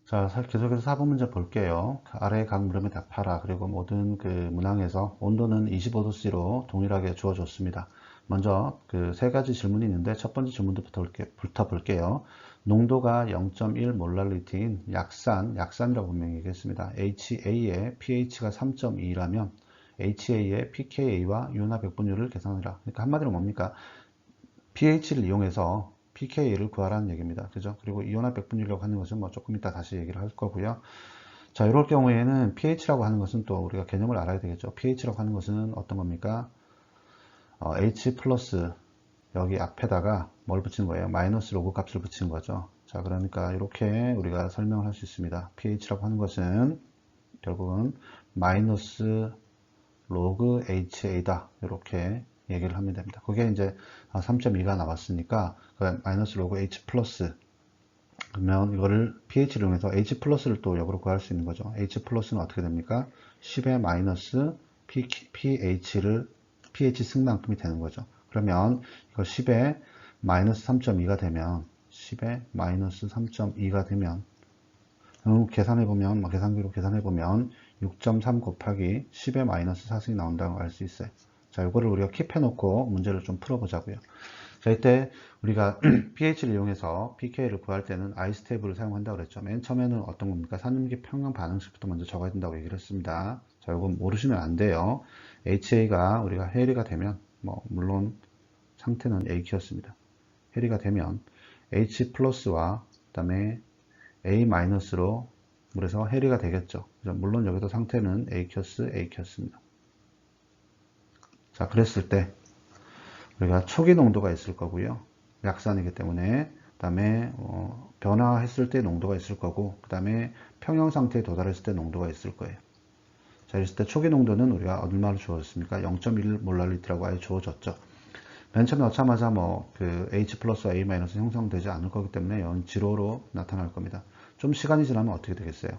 자, 계속해서 4번 문제 볼게요. 아래 각 물음에 답하라. 그리고 모든 문항에서 온도는 25도씨로 동일하게 주어졌습니다. 먼저 세 가지 질문이 있는데 첫 번째 질문부터 볼게요. 농도가 0.1 몰랄리티인 약산이라고 분명히 얘기했습니다. HA의 pH가 3.2라면 HA의 pKa와 이온화 백분율을 계산하라. 그러니까 한마디로 뭡니까? pH를 이용해서 pKa를 구하라는 얘기입니다. 그죠? 그리고 이온화 백분율이라고 하는 것은 뭐 조금 이따 다시 얘기를 할 거고요. 자, 이럴 경우에는 pH라고 하는 것은 또 우리가 개념을 알아야 되겠죠. pH라고 하는 것은 어떤 겁니까? H 플러스 여기 앞에다가 뭘 붙이는 거예요? 마이너스 로그 값을 붙이는 거죠. 자, 그러니까 이렇게 우리가 설명을 할 수 있습니다. pH라고 하는 것은 결국은 마이너스 로그 HA다. 이렇게 얘기를 하면 됩니다. 그게 이제 3.2가 나왔으니까 마이너스 로그 H 플러스 그러면 이거를 pH를 이용해서 H 플러스를 또 역으로 구할 수 있는 거죠. H 플러스는 어떻게 됩니까? 10의 마이너스 pH 승만큼이 되는 거죠. 그러면 이거 10의 마이너스 3.2가 되면 10의 마이너스 3.2가 되면 계산해보면 계산기로 계산해보면 6.3 곱하기 10의 마이너스 4승이 나온다는 걸 알 수 있어요. 자, 이거를 우리가 킵해 놓고 문제를 좀 풀어보자고요. 자, 이때 우리가 pH를 이용해서 pK를 구할 때는 아이스테이블을 사용한다고 그랬죠. 맨 처음에는 어떤 겁니까? 산염기 평형 반응식부터 먼저 적어야 된다고 얘기를 했습니다. 자, 이건 모르시면 안 돼요. HA가 우리가 해리가 되면 물론 상태는 AQ였습니다. 해리가 되면 H 플러스와 그 다음에 A 마이너스로 물에서 해리가 되겠죠. 물론 여기도 상태는 AQ였습니다. 자, 그랬을 때 우리가 초기 농도가 있을 거고요. 약산이기 때문에 다음에 변화했을 때 농도가 있을 거고, 그 다음에 평형 상태에 도달했을 때 농도가 있을 거예요. 자, 이랬을 때 초기 농도는 우리가 얼마로 주어졌습니까? 0.1 몰랄리티라고 아예 주어졌죠. 맨 처음에 넣자마자 그 H 플러스와 A 마이너스 형성되지 않을 거기 때문에 0로 나타날 겁니다. 좀 시간이 지나면 어떻게 되겠어요?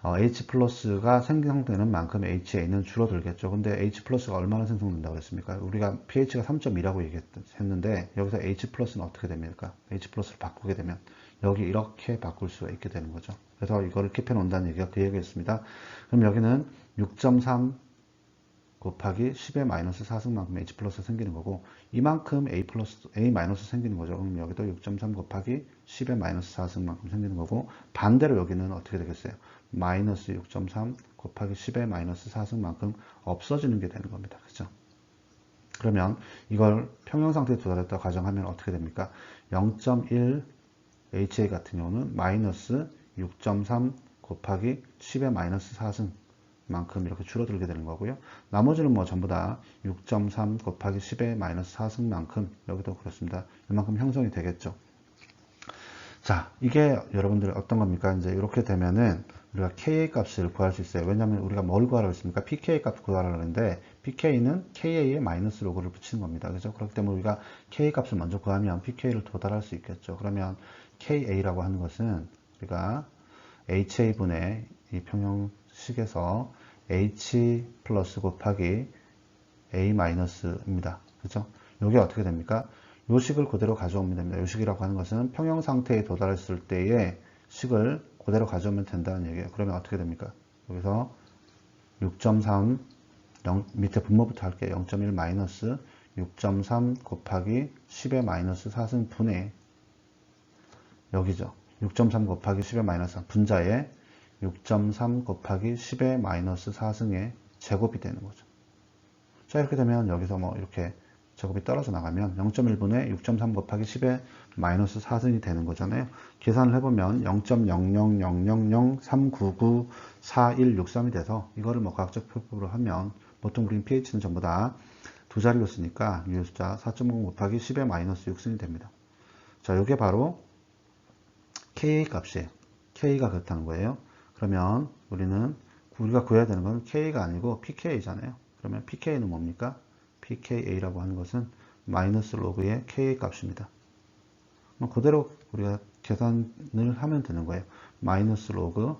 H 플러스가 생성되는 만큼 HA는 줄어들겠죠. 근데 H 플러스가 얼마나 생성된다고 그랬습니까? 우리가 pH가 3.2라고 얘기했는데 여기서 H 플러스는 어떻게 됩니까? H 플러스를 바꾸게 되면 여기 이렇게 바꿀 수가 있게 되는 거죠. 그래서 이거를 킵해 놓는다는 얘기가 그 얘기였습니다. 그럼 여기는 6.3 곱하기 10의 마이너스 4승만큼 H 플러스 생기는 거고, 이만큼 A 마이너스 생기는 거죠. 그럼 여기도 6.3 곱하기 10의 마이너스 4승만큼 생기는 거고, 반대로 여기는 어떻게 되겠어요? 마이너스 6.3 곱하기 10의 마이너스 4승만큼 없어지는 게 되는 겁니다. 그죠? 그러면 이걸 평형 상태에 도달했다고 가정하면 어떻게 됩니까? 0.1 HA 같은 경우는 마이너스 6.3 곱하기 10의 마이너스 4승 만큼 이렇게 줄어들게 되는 거고요. 나머지는 전부 다 6.3 곱하기 10의 마이너스 4승만큼 여기도 그렇습니다. 이만큼 형성이 되겠죠. 자, 이게 여러분들 어떤 겁니까? 이제 이렇게 되면은 우리가 KA 값을 구할 수 있어요. 왜냐하면 우리가 뭘 구하라고 했습니까? PK 값을 구하라고 했는데 PK는 KA에 마이너스 로그를 붙이는 겁니다. 그죠? 그렇기 때문에 우리가 K 값을 먼저 구하면 PK를 도달할 수 있겠죠. 그러면 KA라고 하는 것은 우리가 HA분의 이 평형식에서 H 플러스 곱하기 A 마이너스입니다. 그죠? 이게 어떻게 됩니까? 요 식을 그대로 가져오면 됩니다. 요 식이라고 하는 것은 평형 상태에 도달했을 때의 식을 그대로 가져오면 된다는 얘기예요. 그러면 어떻게 됩니까? 여기서 6.3 밑에 분모부터 할게요. 0.1 마이너스 6.3 곱하기 10의 마이너스 4승분의 여기죠. 6.3 곱하기 10의 마이너스 4 분자에 6.3 곱하기 10의 마이너스 4승의 제곱이 되는 거죠. 자, 이렇게 되면 여기서 이렇게 제곱이 떨어져 나가면 0.1분의 6.3 곱하기 10의 마이너스 4승이 되는 거잖아요. 계산을 해보면 0.00003994163이 돼서 이거를 과학적 표법으로 하면 보통 우린 pH는 전부 다 두 자리로 쓰니까 유효 숫자 4.0 곱하기 10의 마이너스 6승이 됩니다. 자, 이게 바로 Ka 값이에요. K가 그렇다는 거예요. 그러면 우리가 구해야 되는 건 K가 아니고 pK잖아요. 그러면 pK는 뭡니까? pKa라고 하는 것은 마이너스 로그의 Ka 값입니다. 그대로 우리가 계산을 하면 되는 거예요. 마이너스 로그,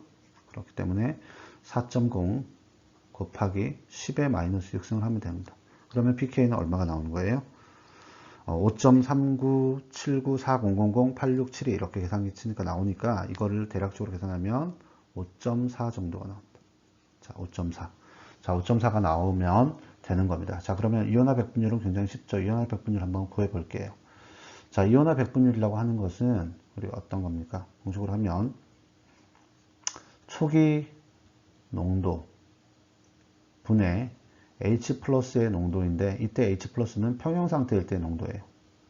그렇기 때문에 4.0 곱하기 10의 마이너스 6승을 하면 됩니다. 그러면 pK는 얼마가 나오는 거예요? 5.397940008672 이렇게 계산기 치니까 나오니까 이거를 대략적으로 계산하면 5.4 정도가 나옵니다. 자, 5.4. 자, 5.4가 나오면 되는 겁니다. 자, 그러면 이온화 백분율은 굉장히 쉽죠. 이온화 백분율 한번 구해 볼게요. 자, 이온화 백분율이라고 하는 것은 우리가 어떤 겁니까? 공식으로 하면 초기 농도 분의 H 플러스의 농도인데 이때 H 플러스는 평형 상태일 때의 농도예요.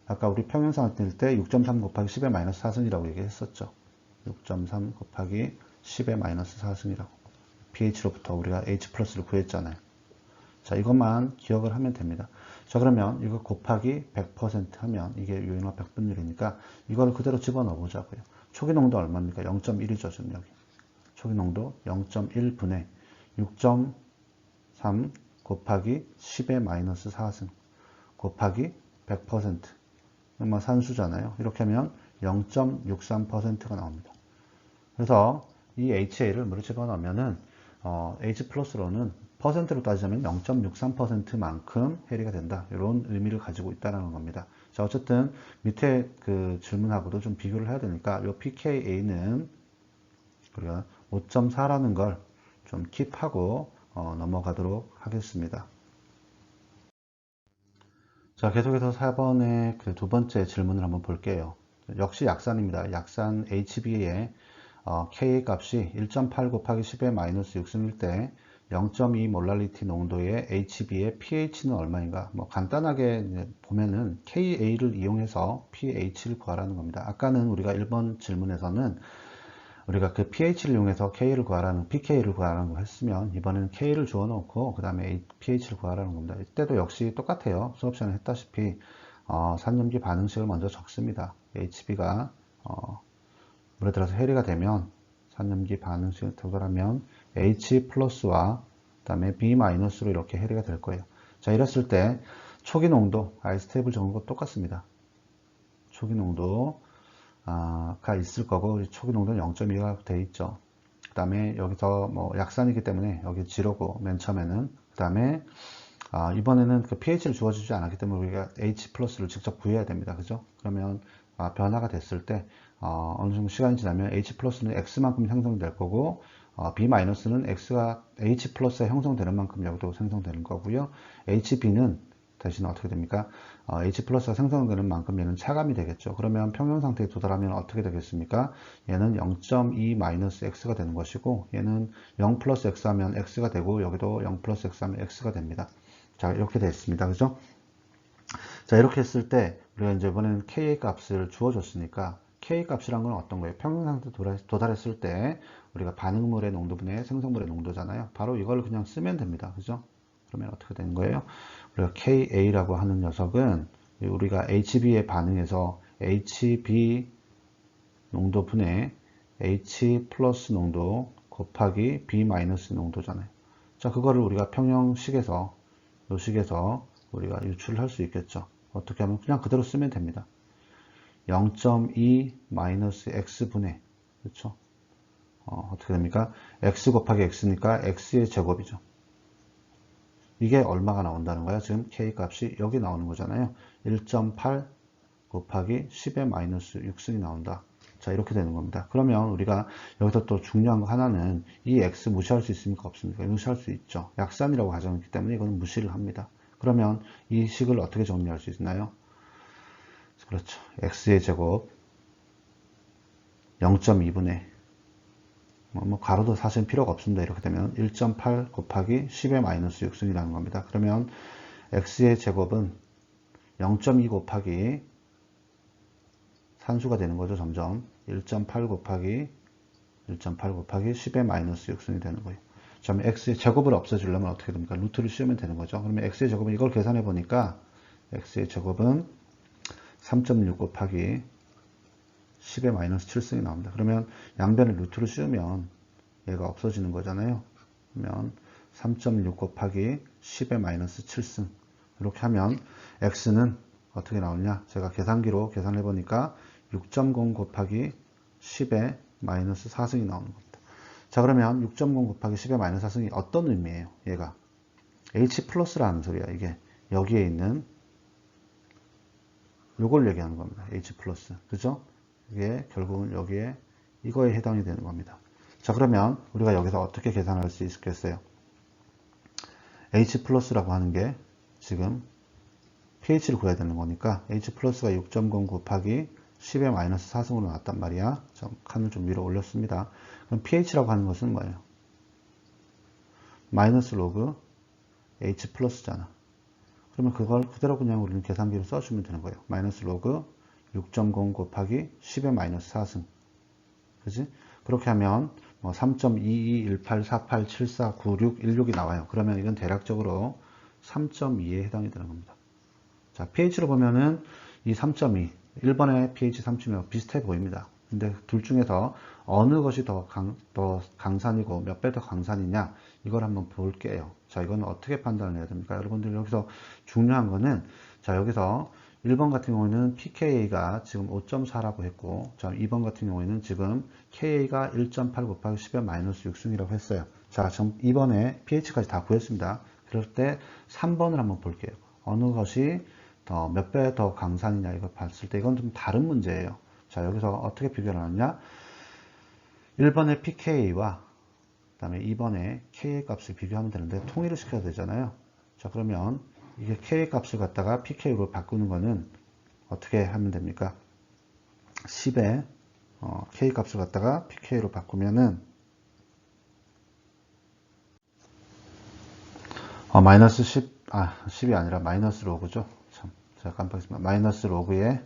아까 우리 평형 상태일 때 6.3 곱하기 10의 마이너스 4승이라고 얘기했었죠. 6.3 곱하기 10의 마이너스 4승이라고. pH로부터 우리가 H 플러스를 구했잖아요. 자, 이것만 기억을 하면 됩니다. 자, 그러면 이거 곱하기 100% 하면 이게 유인화 백분율이니까 이거를 그대로 집어넣어 보자고요. 초기 농도 얼마입니까? 0.1이죠, 지금 여기. 초기 농도 0.1분의 6.3 곱하기 10의 마이너스 4승 곱하기 100%. 산수잖아요. 이렇게 하면 0.63%가 나옵니다. 그래서 이 HA를 물에 집어넣으면은 H 플러스로는 퍼센트로 따지자면 0.63%만큼 해리가 된다. 이런 의미를 가지고 있다는 겁니다. 자, 어쨌든 밑에 그 질문하고도 좀 비교를 해야 되니까 이 pKa는 우리가 5.4라는 걸 좀 킵하고 넘어가도록 하겠습니다. 자, 계속해서 4번의 그 두 번째 질문을 한번 볼게요. 역시 약산입니다. 약산 HB의 Ka 값이 1.8 곱하기 10의 마이너스 6승일 때 0.2 몰랄리티 농도의 HB의 pH는 얼마인가? 간단하게 보면은 Ka를 이용해서 pH를 구하라는 겁니다. 아까는 우리가 1번 질문에서는 우리가 그 pH를 이용해서 K를 구하라는, pK를 구하라는 거 했으면 이번에는 K를 주어 놓고 그 다음에 pH를 구하라는 겁니다. 이때도 역시 똑같아요. 수업 시간에 했다시피 산염기 반응식을 먼저 적습니다. HB가 물에 들어서 해리가 되면 산염기 반응식을 도달하면 H 플러스와 그 다음에 B 마이너스로 이렇게 해리가 될 거예요. 자, 이랬을 때 초기 농도, 아이스테이블 적은 거 똑같습니다. 초기 농도가 있을 거고, 초기 농도는 0.2가 돼 있죠. 그 다음에 여기서 뭐 약산이기 때문에 여기 지로고 맨 처음에는, 그 다음에 이번에는 그 pH를 주어주지 않았기 때문에 우리가 H 플러스를 직접 구해야 됩니다. 그죠? 그러면 변화가 됐을 때 어느 정도 시간이 지나면 H 플러스는 X만큼 형성될 거고, B 마이너스는 X가 H 플러스에 형성되는 만큼 여기도 생성되는 거고요. HB는 대신 어떻게 됩니까? H 플러스가 생성되는 만큼 얘는 차감이 되겠죠. 그러면 평형 상태에 도달하면 어떻게 되겠습니까? 얘는 0.2 마이너스 X가 되는 것이고, 얘는 0 플러스 X 하면 X가 되고, 여기도 0 플러스 X 하면 X가 됩니다. 자, 이렇게 됐습니다. 그죠? 자, 이렇게 했을 때 우리가 이제 이번에는 Ka 값을 주어줬으니까 K 값이란 건 어떤 거예요? 평균 상태 도달했을 때 우리가 반응물의 농도분의 생성물의 농도잖아요. 바로 이걸 그냥 쓰면 됩니다. 그죠? 그러면 어떻게 되는 거예요? 우리가 Ka라고 하는 녀석은 우리가 HB에 반응해서 HB 농도분의 H 플러스 농도 곱하기 B 마이너스 농도잖아요. 자, 그거를 우리가 평형식에서 이 식에서 우리가 유출을 할 수 있겠죠. 어떻게 하면 그냥 그대로 쓰면 됩니다. 0.2 마이너스 x분의, 그렇죠? 어떻게 됩니까? x 곱하기 x니까 x의 제곱이죠. 이게 얼마가 나온다는 거야? 지금 k 값이 여기 나오는 거잖아요. 1.8 곱하기 10의 마이너스 6승이 나온다. 자, 이렇게 되는 겁니다. 그러면 우리가 여기서 또 중요한 거 하나는 이 x 무시할 수 있습니까? 없습니까? 무시할 수 있죠. 약산이라고 가정했기 때문에 이거는 무시를 합니다. 그러면 이 식을 어떻게 정리할 수 있나요? 그렇죠. x의 제곱 0.2분의 뭐 가로도 사실 필요가 없습니다. 이렇게 되면 1.8 곱하기 10의 마이너스 6승이라는 겁니다. 그러면 x의 제곱은 0.2 곱하기 산수가 되는 거죠. 점점 1.8 곱하기 10의 마이너스 6승이 되는 거예요. 그러면 x의 제곱을 없애주려면 어떻게 됩니까? 루트를 씌우면 되는 거죠. 그러면 x의 제곱은 이걸 계산해 보니까 x의 제곱은 3.6 곱하기 10의 마이너스 7승이 나옵니다. 그러면 양변에 루트를 씌우면 얘가 없어지는 거잖아요. 그러면 3.6 곱하기 10의 마이너스 7승 이렇게 하면 x는 어떻게 나오냐? 제가 계산기로 계산해 보니까 6.0 곱하기 10의 마이너스 4승이 나오는 겁니다. 자, 그러면 6.0 곱하기 10의 마이너스 4승이 어떤 의미예요? 얘가 H 플러스라는 소리야. 이게 여기에 있는 요걸 얘기하는 겁니다. H 플러스. 그죠? 이게 결국은 여기에 이거에 해당이 되는 겁니다. 자, 그러면 우리가 여기서 어떻게 계산할 수 있겠어요? H 플러스라고 하는 게 지금 pH를 구해야 되는 거니까 H 플러스가 6.0 곱하기 10의 마이너스 4승으로 나왔단 말이야. 칸을 좀 위로 올렸습니다. 그럼 pH라고 하는 것은 뭐예요? 마이너스 로그 H 플러스잖아. 그러면 그걸 그대로 그냥 우리는 계산기로 써주면 되는 거예요. 마이너스 로그 6.0 곱하기 10의 마이너스 4승. 그지? 그렇게 하면 3.221848749616이 나와요. 그러면 이건 대략적으로 3.2에 해당이 되는 겁니다. 자, pH로 보면은 이 3.2, 1번의 pH 3.2와 비슷해 보입니다. 근데 둘 중에서 어느 것이 더 강산이고 몇 배 더 강산이냐, 이걸 한번 볼게요. 자, 이건 어떻게 판단을 해야 됩니까? 여러분들 여기서 중요한 거는, 자, 여기서 1번 같은 경우에는 pKa가 지금 5.4라고 했고, 자, 2번 같은 경우에는 지금 Ka가 1.8 곱하기 10의 마이너스 6승이라고 했어요. 자, 지금 2번에 pH까지 다 구했습니다. 그럴 때 3번을 한번 볼게요. 어느 것이 몇 배 더 강산이냐 이걸 봤을 때 이건 좀 다른 문제예요. 자, 여기서 어떻게 비교를 하느냐? 1번의 pKa와 그 다음에 2번의 Ka 값을 비교하면 되는데 통일을 시켜야 되잖아요. 자, 그러면 이게 Ka 값을 갖다가 pK로 바꾸는 거는 어떻게 하면 됩니까? 10에 K 값을 갖다가 pK로 바꾸면은 마이너스 10이 아니라 마이너스 로그죠. 제가 깜빡했습니다. 마이너스 로그에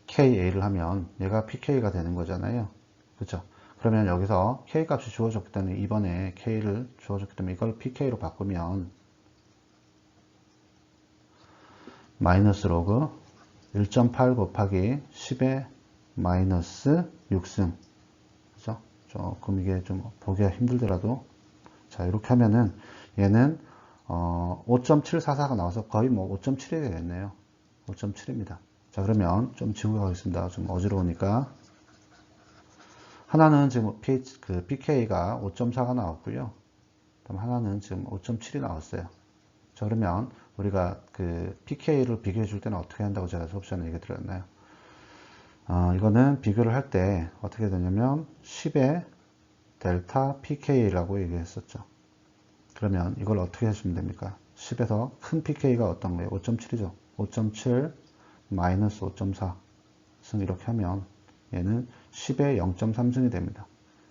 KA를 하면 얘가 PK가 되는 거잖아요. 그렇죠? 그러면 여기서 K 값이 주어졌기 때문에 이번에 K를 주어졌기 때문에 이걸 PK로 바꾸면 마이너스 로그 1.8 곱하기 10의 마이너스 6승. 그죠? 조금 이게 좀 보기가 힘들더라도. 자, 이렇게 하면은 얘는 5.744가 나와서 거의 뭐 5.7이 되겠네요. 5.7입니다. 자, 그러면 좀 지우고 가겠습니다. 좀 어지러우니까. 하나는 지금 pK가 5.4가 나왔고요. 그럼 하나는 지금 5.7이 나왔어요. 자, 그러면 우리가 그 pK를 비교해 줄 때는 어떻게 한다고 제가 수업 시간에 얘기 드렸나요? 이거는 비교를 할 때 어떻게 되냐면 10의 델타 pK라고 얘기했었죠. 그러면 이걸 어떻게 해주면 됩니까? 10에서 큰 pK가 어떤 거예요? 5.7이죠. 5.7 마이너스 5.4 승 이렇게 하면 얘는 10의 0.3승이 됩니다.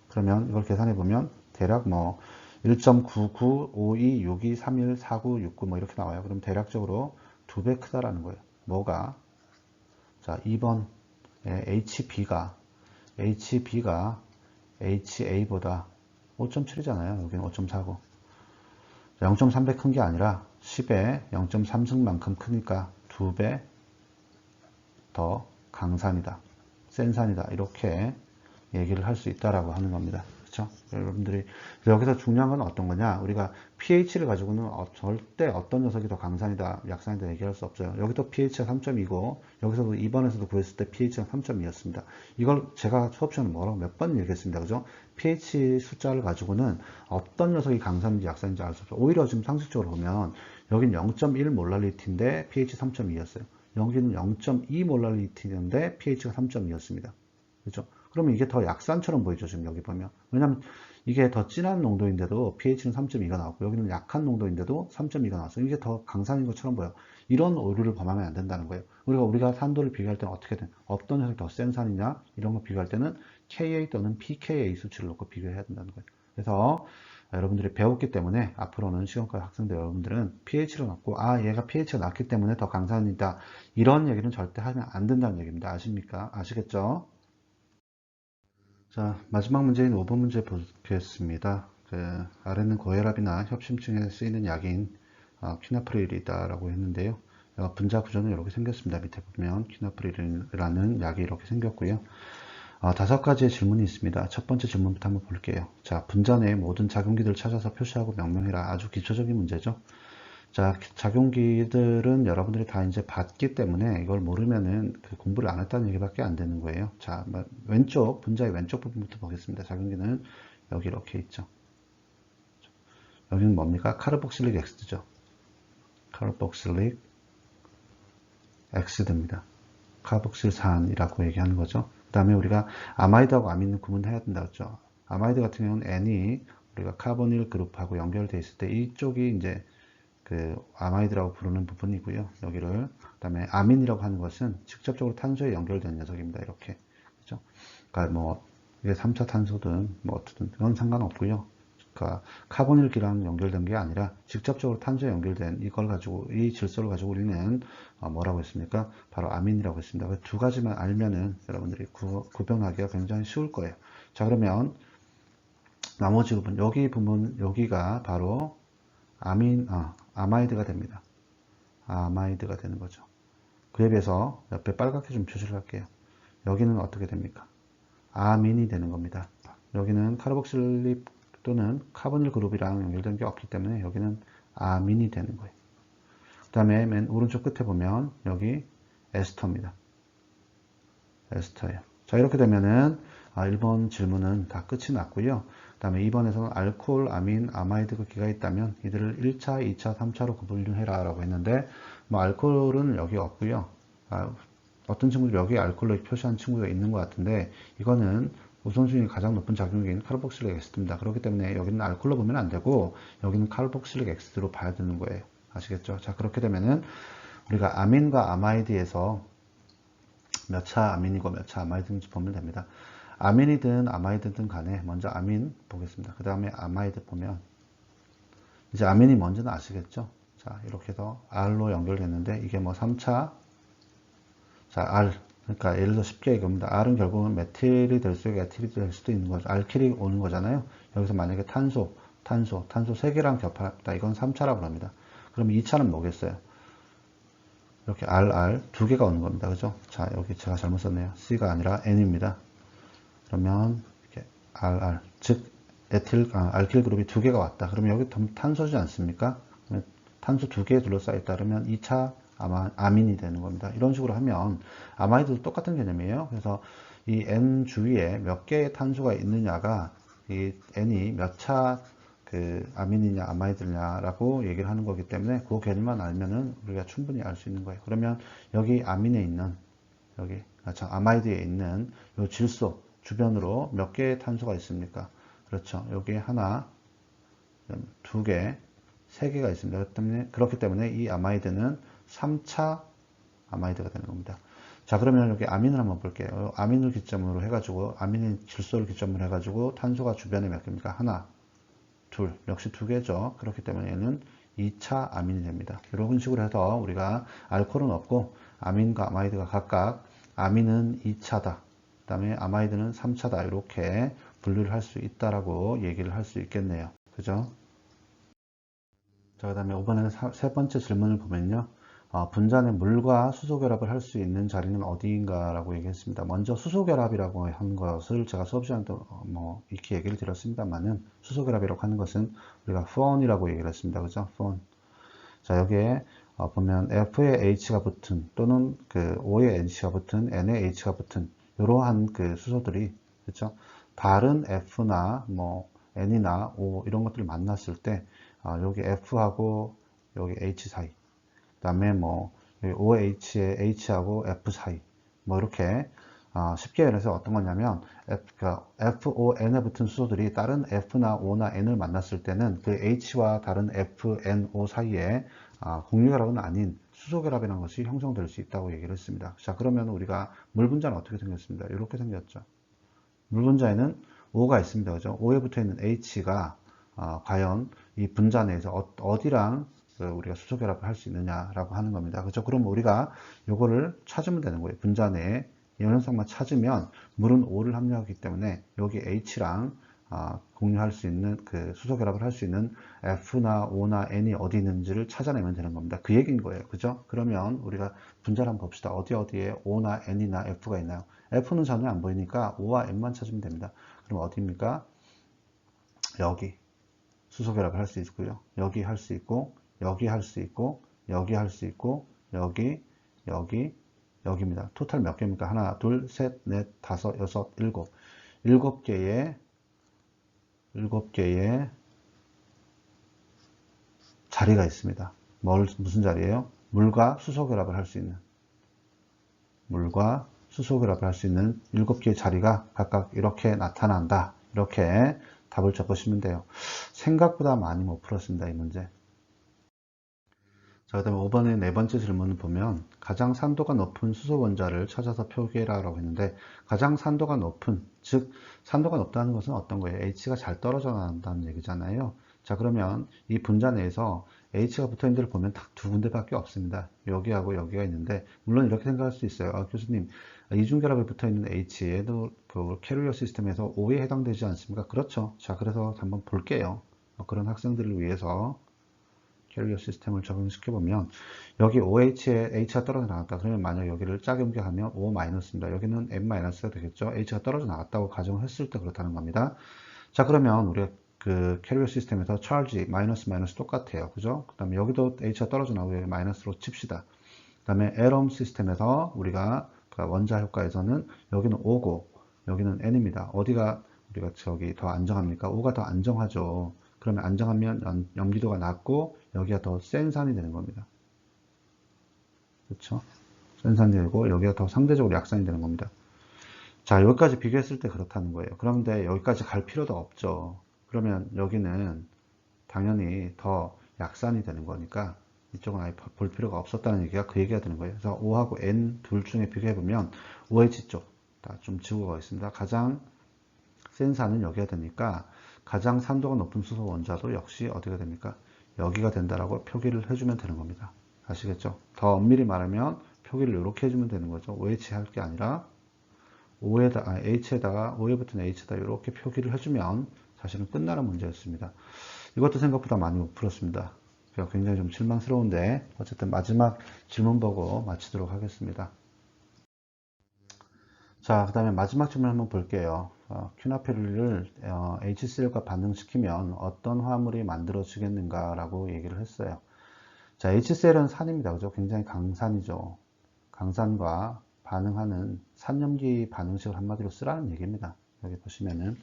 그러면 이걸 계산해 보면 대략 뭐 1.995262314969 뭐 이렇게 나와요. 그럼 대략적으로 2배 크다라는 거예요. 뭐가? 자, 2번 HB가 HA보다 5.7이잖아요. 여기는 5.4고 0.3배 큰 게 아니라 10의 0.3승만큼 크니까 2배 더 강산이다. 센 산이다. 이렇게 얘기를 할 수 있다라고 하는 겁니다. 그렇죠? 여러분들이 여기서 중요한 건 어떤 거냐? 우리가 pH를 가지고는 절대 어떤 녀석이 더 강산이다, 약산이다 얘기할 수 없어요. 여기도 pH가 3.2고 여기서도 2번에서도 구했을 때 pH가 3.2였습니다. 이걸 제가 수업 시간에 뭐라고 몇 번 얘기했습니다. 그죠? pH 숫자를 가지고는 어떤 녀석이 강산인지 약산인지 알 수 없어요. 오히려 지금 상식적으로 보면 여긴 0.1 몰랄리티인데 pH 3.2였어요. 여기는 0.2 몰랄리티인데 pH가 3.2였습니다. 그렇죠? 그러면 이게 더 약산처럼 보이죠, 지금 여기 보면. 왜냐면 이게 더 진한 농도인데도 pH는 3.2가 나왔고 여기는 약한 농도인데도 3.2가 나왔어요. 이게 더 강산인 것처럼 보여요. 이런 오류를 범하면 안 된다는 거예요. 우리가 산도를 비교할 때는 어떻게든 어떤 녀석이 더 센 산이냐 이런 거 비교할 때는 Ka 또는 pKa 수치를 놓고 비교해야 된다는 거예요. 그래서 여러분들이 배웠기 때문에 앞으로는 시험과 학생들 여러분들은 pH를 갖고 얘가 pH가 낮기 때문에 더 강산이다 이런 얘기는 절대 하면 안 된다는 얘기입니다. 아십니까? 아시겠죠? 자, 마지막 문제인 5번 문제 보겠습니다. 아래는 고혈압이나 협심증에 쓰이는 약인 퀴나프릴이다라고 했는데요. 분자 구조는 이렇게 생겼습니다. 밑에 보면 퀴나프릴이라는 약이 이렇게 생겼고요. 5가지의 질문이 있습니다. 첫 번째 질문부터 한번 볼게요. 자, 분자 내의 모든 작용기들을 찾아서 표시하고 명명해라. 아주 기초적인 문제죠. 자, 작용기들은 여러분들이 다 이제 봤기 때문에 이걸 모르면은 공부를 안 했다는 얘기밖에 안 되는 거예요. 자, 왼쪽, 분자의 왼쪽 부분부터 보겠습니다. 작용기는 여기 이렇게 있죠. 여기는 뭡니까? 카르복실릭 엑스드죠. 카르복실릭 엑스드입니다. 카르복실산이라고 얘기하는 거죠. 그 다음에 우리가 아마이드하고 아민은 구분해야 된다고 했죠. 아마이드 같은 경우는 N이 우리가 카보닐 그룹하고 연결되어 있을 때 이쪽이 이제 아마이드라고 부르는 부분이고요. 여기를 그다음에 아민이라고 하는 것은 직접적으로 탄소에 연결된 녀석입니다. 이렇게 그죠? 그러니까 뭐 이게 3차 탄소든 뭐 어떻든 그건 상관없고요. 그러니까 카보닐기랑 연결된 게 아니라 직접적으로 탄소에 연결된 이걸 가지고 이 질소를 가지고 우리는 뭐라고 했습니까? 바로 아민이라고 했습니다. 두 가지만 알면은 여러분들이 구별하기가 굉장히 쉬울 거예요. 자, 그러면 나머지 부분 여기가 바로 아마이드가 됩니다. 아마이드가 되는 거죠. 그에 비해서 옆에 빨갛게 좀 표시를 할게요. 여기는 어떻게 됩니까? 아민이 되는 겁니다. 여기는 카르복실릭 또는 카보닐 그룹이랑 연결된 게 없기 때문에 여기는 아민이 되는 거예요. 그 다음에 맨 오른쪽 끝에 보면 여기 에스터입니다. 에스터예요. 자, 이렇게 되면은 1번 질문은 다 끝이 났고요. 그 다음에 2번에서는 알코올, 아민, 아마이드 기가 있다면 이들을 1차, 2차, 3차로 구분해라 라고 했는데 뭐 알코올은 여기 없고요. 어떤 친구들 여기 알코올로 표시한 친구가 있는 것 같은데 이거는 우선순위 가장 높은 작용인 카르복실릭 엑스드입니다. 그렇기 때문에 여기는 알코올로 보면 안 되고 여기는 카르복실릭 엑스드로 봐야 되는 거예요. 아시겠죠? 자, 그렇게 되면은 우리가 아민과 아마이드에서 몇 차 아민이고 몇 차 아마이드인지 보면 됩니다. 아민이든 아마이드든 간에 먼저 아민 보겠습니다. 그 다음에 아마이드 보면 이제 아민이 뭔지는 아시겠죠? 자, 이렇게 해서 R로 연결됐는데 이게 뭐 3차 자, R 그러니까 예를 들어 쉽게 얘기합니다. R은 결국은 메틸이 될 수도 있고 에틸이 될 수도 있는 거죠. 알킬이 오는 거잖아요. 여기서 만약에 탄소 3개랑 겹합다. 이건 3차라고 합니다. 그럼 2차는 뭐겠어요? 이렇게 RR 두 개가 오는 겁니다. 그죠? 자, 여기 제가 잘못 썼네요. C가 아니라 N입니다. 그러면 이렇게 RR, 즉 알킬 그룹이 두 개가 왔다. 그러면 여기 탄소지 않습니까? 탄소 두 개에 둘러싸여 있다. 그러면 2차 아민이 되는 겁니다. 이런 식으로 하면 아마이드도 똑같은 개념이에요. 그래서 이 N 주위에 몇 개의 탄소가 있느냐가 이 N이 몇 차 그 아민이냐 아마이드냐라고 얘기를 하는 거기 때문에 그 개념만 알면은 우리가 충분히 알 수 있는 거예요. 그러면 여기 아민에 있는 여기 아마이드에 있는 요 질소 주변으로 몇 개의 탄소가 있습니까? 그렇죠. 여기 하나, 두 개, 세 개가 있습니다. 그렇기 때문에 이 아마이드는 3차 아마이드가 되는 겁니다. 자, 그러면 여기 아민을 한번 볼게요. 아민을 기점으로 해가지고, 아민의 질소를 기점으로 해가지고 탄소가 주변에 몇 개입니까? 하나, 둘, 역시 두 개죠. 그렇기 때문에 얘는 2차 아민이 됩니다. 이런 식으로 해서 우리가 알코올은 없고, 아민과 아마이드가 각각 아민은 2차다. 그 다음에 아마이드는 3차다. 이렇게 분류를 할 수 있다라고 얘기를 할 수 있겠네요. 그죠? 자, 그 다음에 이번에 세 번째 질문을 보면요. 분자 내 물과 수소 결합을 할 수 있는 자리는 어디인가 라고 얘기했습니다. 먼저 수소 결합이라고 한 것을 제가 수업 시간에 뭐 이렇게 얘기를 드렸습니다만은 수소 결합이라고 하는 것은 우리가 후원이라고 얘기를 했습니다. 그죠? 후원. 자, 여기에 보면 F에 H가 붙은 또는 그 O에 H가 붙은 N에 H가 붙은 이러한 그 수소들이 그렇죠? 다른 F나 뭐 N이나 O 이런 것들을 만났을 때 여기 F하고 여기 H 사이 그 다음에 뭐 OH에 H하고 F 사이 뭐 이렇게 쉽게 얘기해서 어떤 거냐면 FON에 붙은 수소들이 다른 F나 O나 N을 만났을 때는 그 H와 다른 F, N, O 사이에 공유결합은 아닌 수소결합이라는 것이 형성될 수 있다고 얘기를 했습니다. 자, 그러면 우리가 물 분자는 어떻게 생겼습니다. 이렇게 생겼죠. 물 분자에는 O가 있습니다. 그죠? O에 붙어 있는 H가 과연 이 분자 내에서 어디랑 우리가 수소 결합을 할 수 있느냐라고 하는 겁니다. 그죠? 그럼 우리가 요거를 찾으면 되는 거예요. 분자 내에 연연성만 찾으면 물은 O를 함유하기 때문에 여기 H랑 공유할 수 있는 그 수소 결합을 할 수 있는 F나 O나 N이 어디 있는지를 찾아내면 되는 겁니다. 그 얘기인 거예요. 그죠? 그러면 우리가 분자를 한번 봅시다. 어디에 O나 N이나 F가 있나요? F는 전혀 안 보이니까 O와 N만 찾으면 됩니다. 그럼 어디입니까? 여기 수소 결합을 할 수 있고요. 여기 할 수 있고 여기 할 수 있고 여기 할 수 있고 여기입니다. 토탈 몇 개입니까? 하나, 둘, 셋, 넷, 다섯, 여섯, 일곱. 일곱 개의 자리가 있습니다. 무슨 자리예요? 물과 수소 결합을 할 수 있는 물과 수소 결합을 할 수 있는 7개의 자리가 각각 이렇게 나타난다. 이렇게 답을 적으시면 돼요. 생각보다 많이 못 풀었습니다. 이 문제. 자, 그 다음에 5번의 네 번째 질문을 보면 가장 산도가 높은 수소 원자를 찾아서 표기해라라고 했는데 가장 산도가 높은, 즉 산도가 높다는 것은 어떤 거예요? H가 잘 떨어져 나간다는 얘기잖아요. 자, 그러면 이 분자 내에서 H가 붙어 있는 데를 보면 딱 두 군데밖에 없습니다. 여기하고 여기가 있는데 물론 이렇게 생각할 수 있어요. 교수님, 이중결합에 붙어 있는 H에도 그 캐리어 시스템에서 O에 해당되지 않습니까? 그렇죠. 자, 그래서 한번 볼게요. 그런 학생들을 위해서 캐리어 시스템을 적용시켜보면 여기 OH에 H가 떨어져 나갔다. 그러면 만약 여기를 짝에 옮겨가면 O-입니다. 여기는 N-가 되겠죠. H가 떨어져 나갔다고 가정을 했을 때 그렇다는 겁니다. 자, 그러면 우리가 그 캐리어 시스템에서 charge 마이너스 똑같아요. 그죠? 그 다음에 여기도 H가 떨어져 나오고 여기 마이너스로 칩시다. 그 다음에 atom 시스템에서 우리가 그 원자 효과에서는 여기는 O고 여기는 N입니다. 어디가 우리가 저기 더 안정합니까? O가 더 안정하죠. 그러면 안정하면 염기도가 낮고 여기가 더 센 산이 되는 겁니다. 그렇죠? 센 산이 되고 여기가 더 상대적으로 약산이 되는 겁니다. 자, 여기까지 비교했을 때 그렇다는 거예요. 그런데 여기까지 갈 필요도 없죠. 그러면 여기는 당연히 더 약산이 되는 거니까 이쪽은 아예 볼 필요가 없었다는 얘기가 그 얘기가 되는 거예요. 그래서 O하고 N 둘 중에 비교해보면 OH 쪽 좀 지우고 있습니다. 가장 센 산은 여기가 되니까 가장 산도가 높은 수소 원자도 역시 어디가 됩니까? 여기가 된다라고 표기를 해주면 되는 겁니다. 아시겠죠? 더 엄밀히 말하면 표기를 이렇게 해주면 되는 거죠. OH 할 게 아니라 H에다가 O에 붙은 H에다 이렇게 표기를 해주면 사실은 끝나는 문제였습니다. 이것도 생각보다 많이 못 풀었습니다. 굉장히 좀 실망스러운데 어쨌든 마지막 질문 보고 마치도록 하겠습니다. 자, 그 다음에 마지막 질문 한번 볼게요. 퀴나페룰을 HCl과 반응시키면 어떤 화합물이 만들어지겠는가 라고 얘기를 했어요. 자, HCl은 산입니다. 그죠? 굉장히 강산이죠. 강산과 반응하는 산염기 반응식을 한마디로 쓰라는 얘기입니다. 여기 보시면은.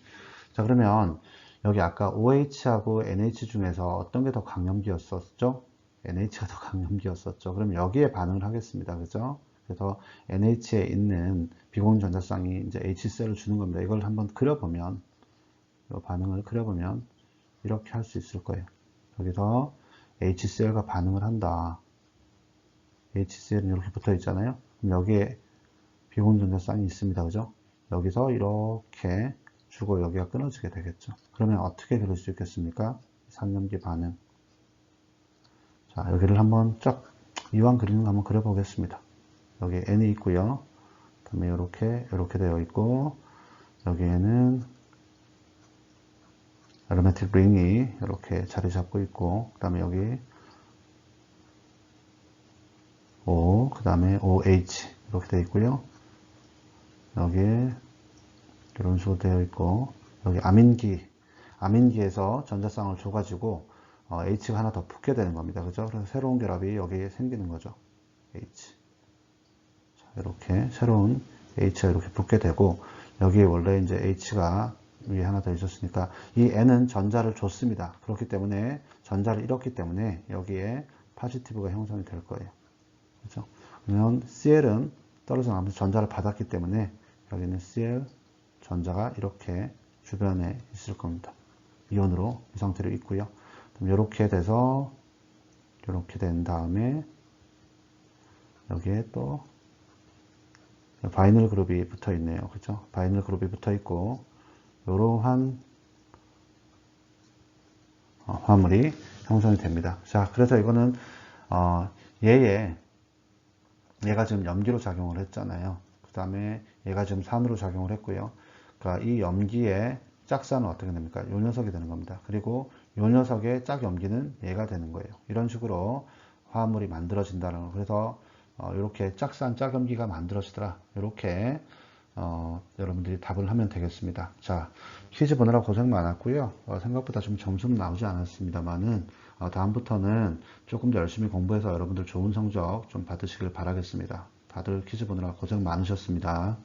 자, 그러면 여기 아까 OH하고 NH 중에서 어떤 게 더 강염기였었죠? NH가 더 강염기였었죠. 그럼 여기에 반응을 하겠습니다. 그죠? 그래서 NH에 있는 비공유 전자쌍이 이제 HCl을 주는 겁니다. 이걸 한번 그려보면, 이 반응을 그려보면 이렇게 할 수 있을 거예요. 여기서 HCl과 반응을 한다. HCl은 이렇게 붙어 있잖아요. 그럼 여기에 비공유 전자쌍이 있습니다. 그죠? 여기서 이렇게 주고 여기가 끊어지게 되겠죠. 그러면 어떻게 그릴 수 있겠습니까? 산염기 반응. 자, 여기를 한번 쫙 이왕 그리는 거 한번 그려보겠습니다. 여기 N이 있고요. 그다음에 이렇게 되어 있고 여기에는 아로매틱 링이 이렇게 자리 잡고 있고 그다음에 여기 O, 그다음에 OH 이렇게 되어 있고요. 여기에 이런 식으로 되어 있고 여기 아민기에서 전자쌍을 줘가지고 H가 하나 더 붙게 되는 겁니다. 그죠? 그래서 새로운 결합이 여기에 생기는 거죠. H. 자, 이렇게 새로운 H가 이렇게 붙게 되고 여기에 원래 이제 H가 위에 하나 더 있었으니까 이 N은 전자를 줬습니다. 그렇기 때문에 전자를 잃었기 때문에 여기에 파지티브가 형성이 될 거예요. 그렇죠? 그러면 Cl은 떨어져 나가면서 전자를 받았기 때문에 여기는 Cl 전자가 이렇게 주변에 있을 겁니다. 이온으로 이 상태로 있고요. 그럼 이렇게 돼서 이렇게 된 다음에 여기에 또 바이닐 그룹이 붙어 있네요. 그렇죠? 바이닐 그룹이 붙어 있고 이러한 화물이 형성이 됩니다. 자, 그래서 이거는 얘가 지금 염기로 작용을 했잖아요. 그 다음에 얘가 지금 산으로 작용을 했고요. 그러니까 이 염기의 짝산은 어떻게 됩니까? 요 녀석이 되는 겁니다. 그리고 요 녀석의 짝염기는 얘가 되는 거예요. 이런 식으로 화합물이 만들어진다는 거. 그래서 이렇게 짝산, 짝염기가 만들어지더라. 이렇게 여러분들이 답을 하면 되겠습니다. 자, 퀴즈 보느라 고생 많았고요. 생각보다 좀 점수는 나오지 않았습니다만은 다음부터는 조금 더 열심히 공부해서 여러분들 좋은 성적 좀 받으시길 바라겠습니다. 다들 퀴즈 보느라 고생 많으셨습니다.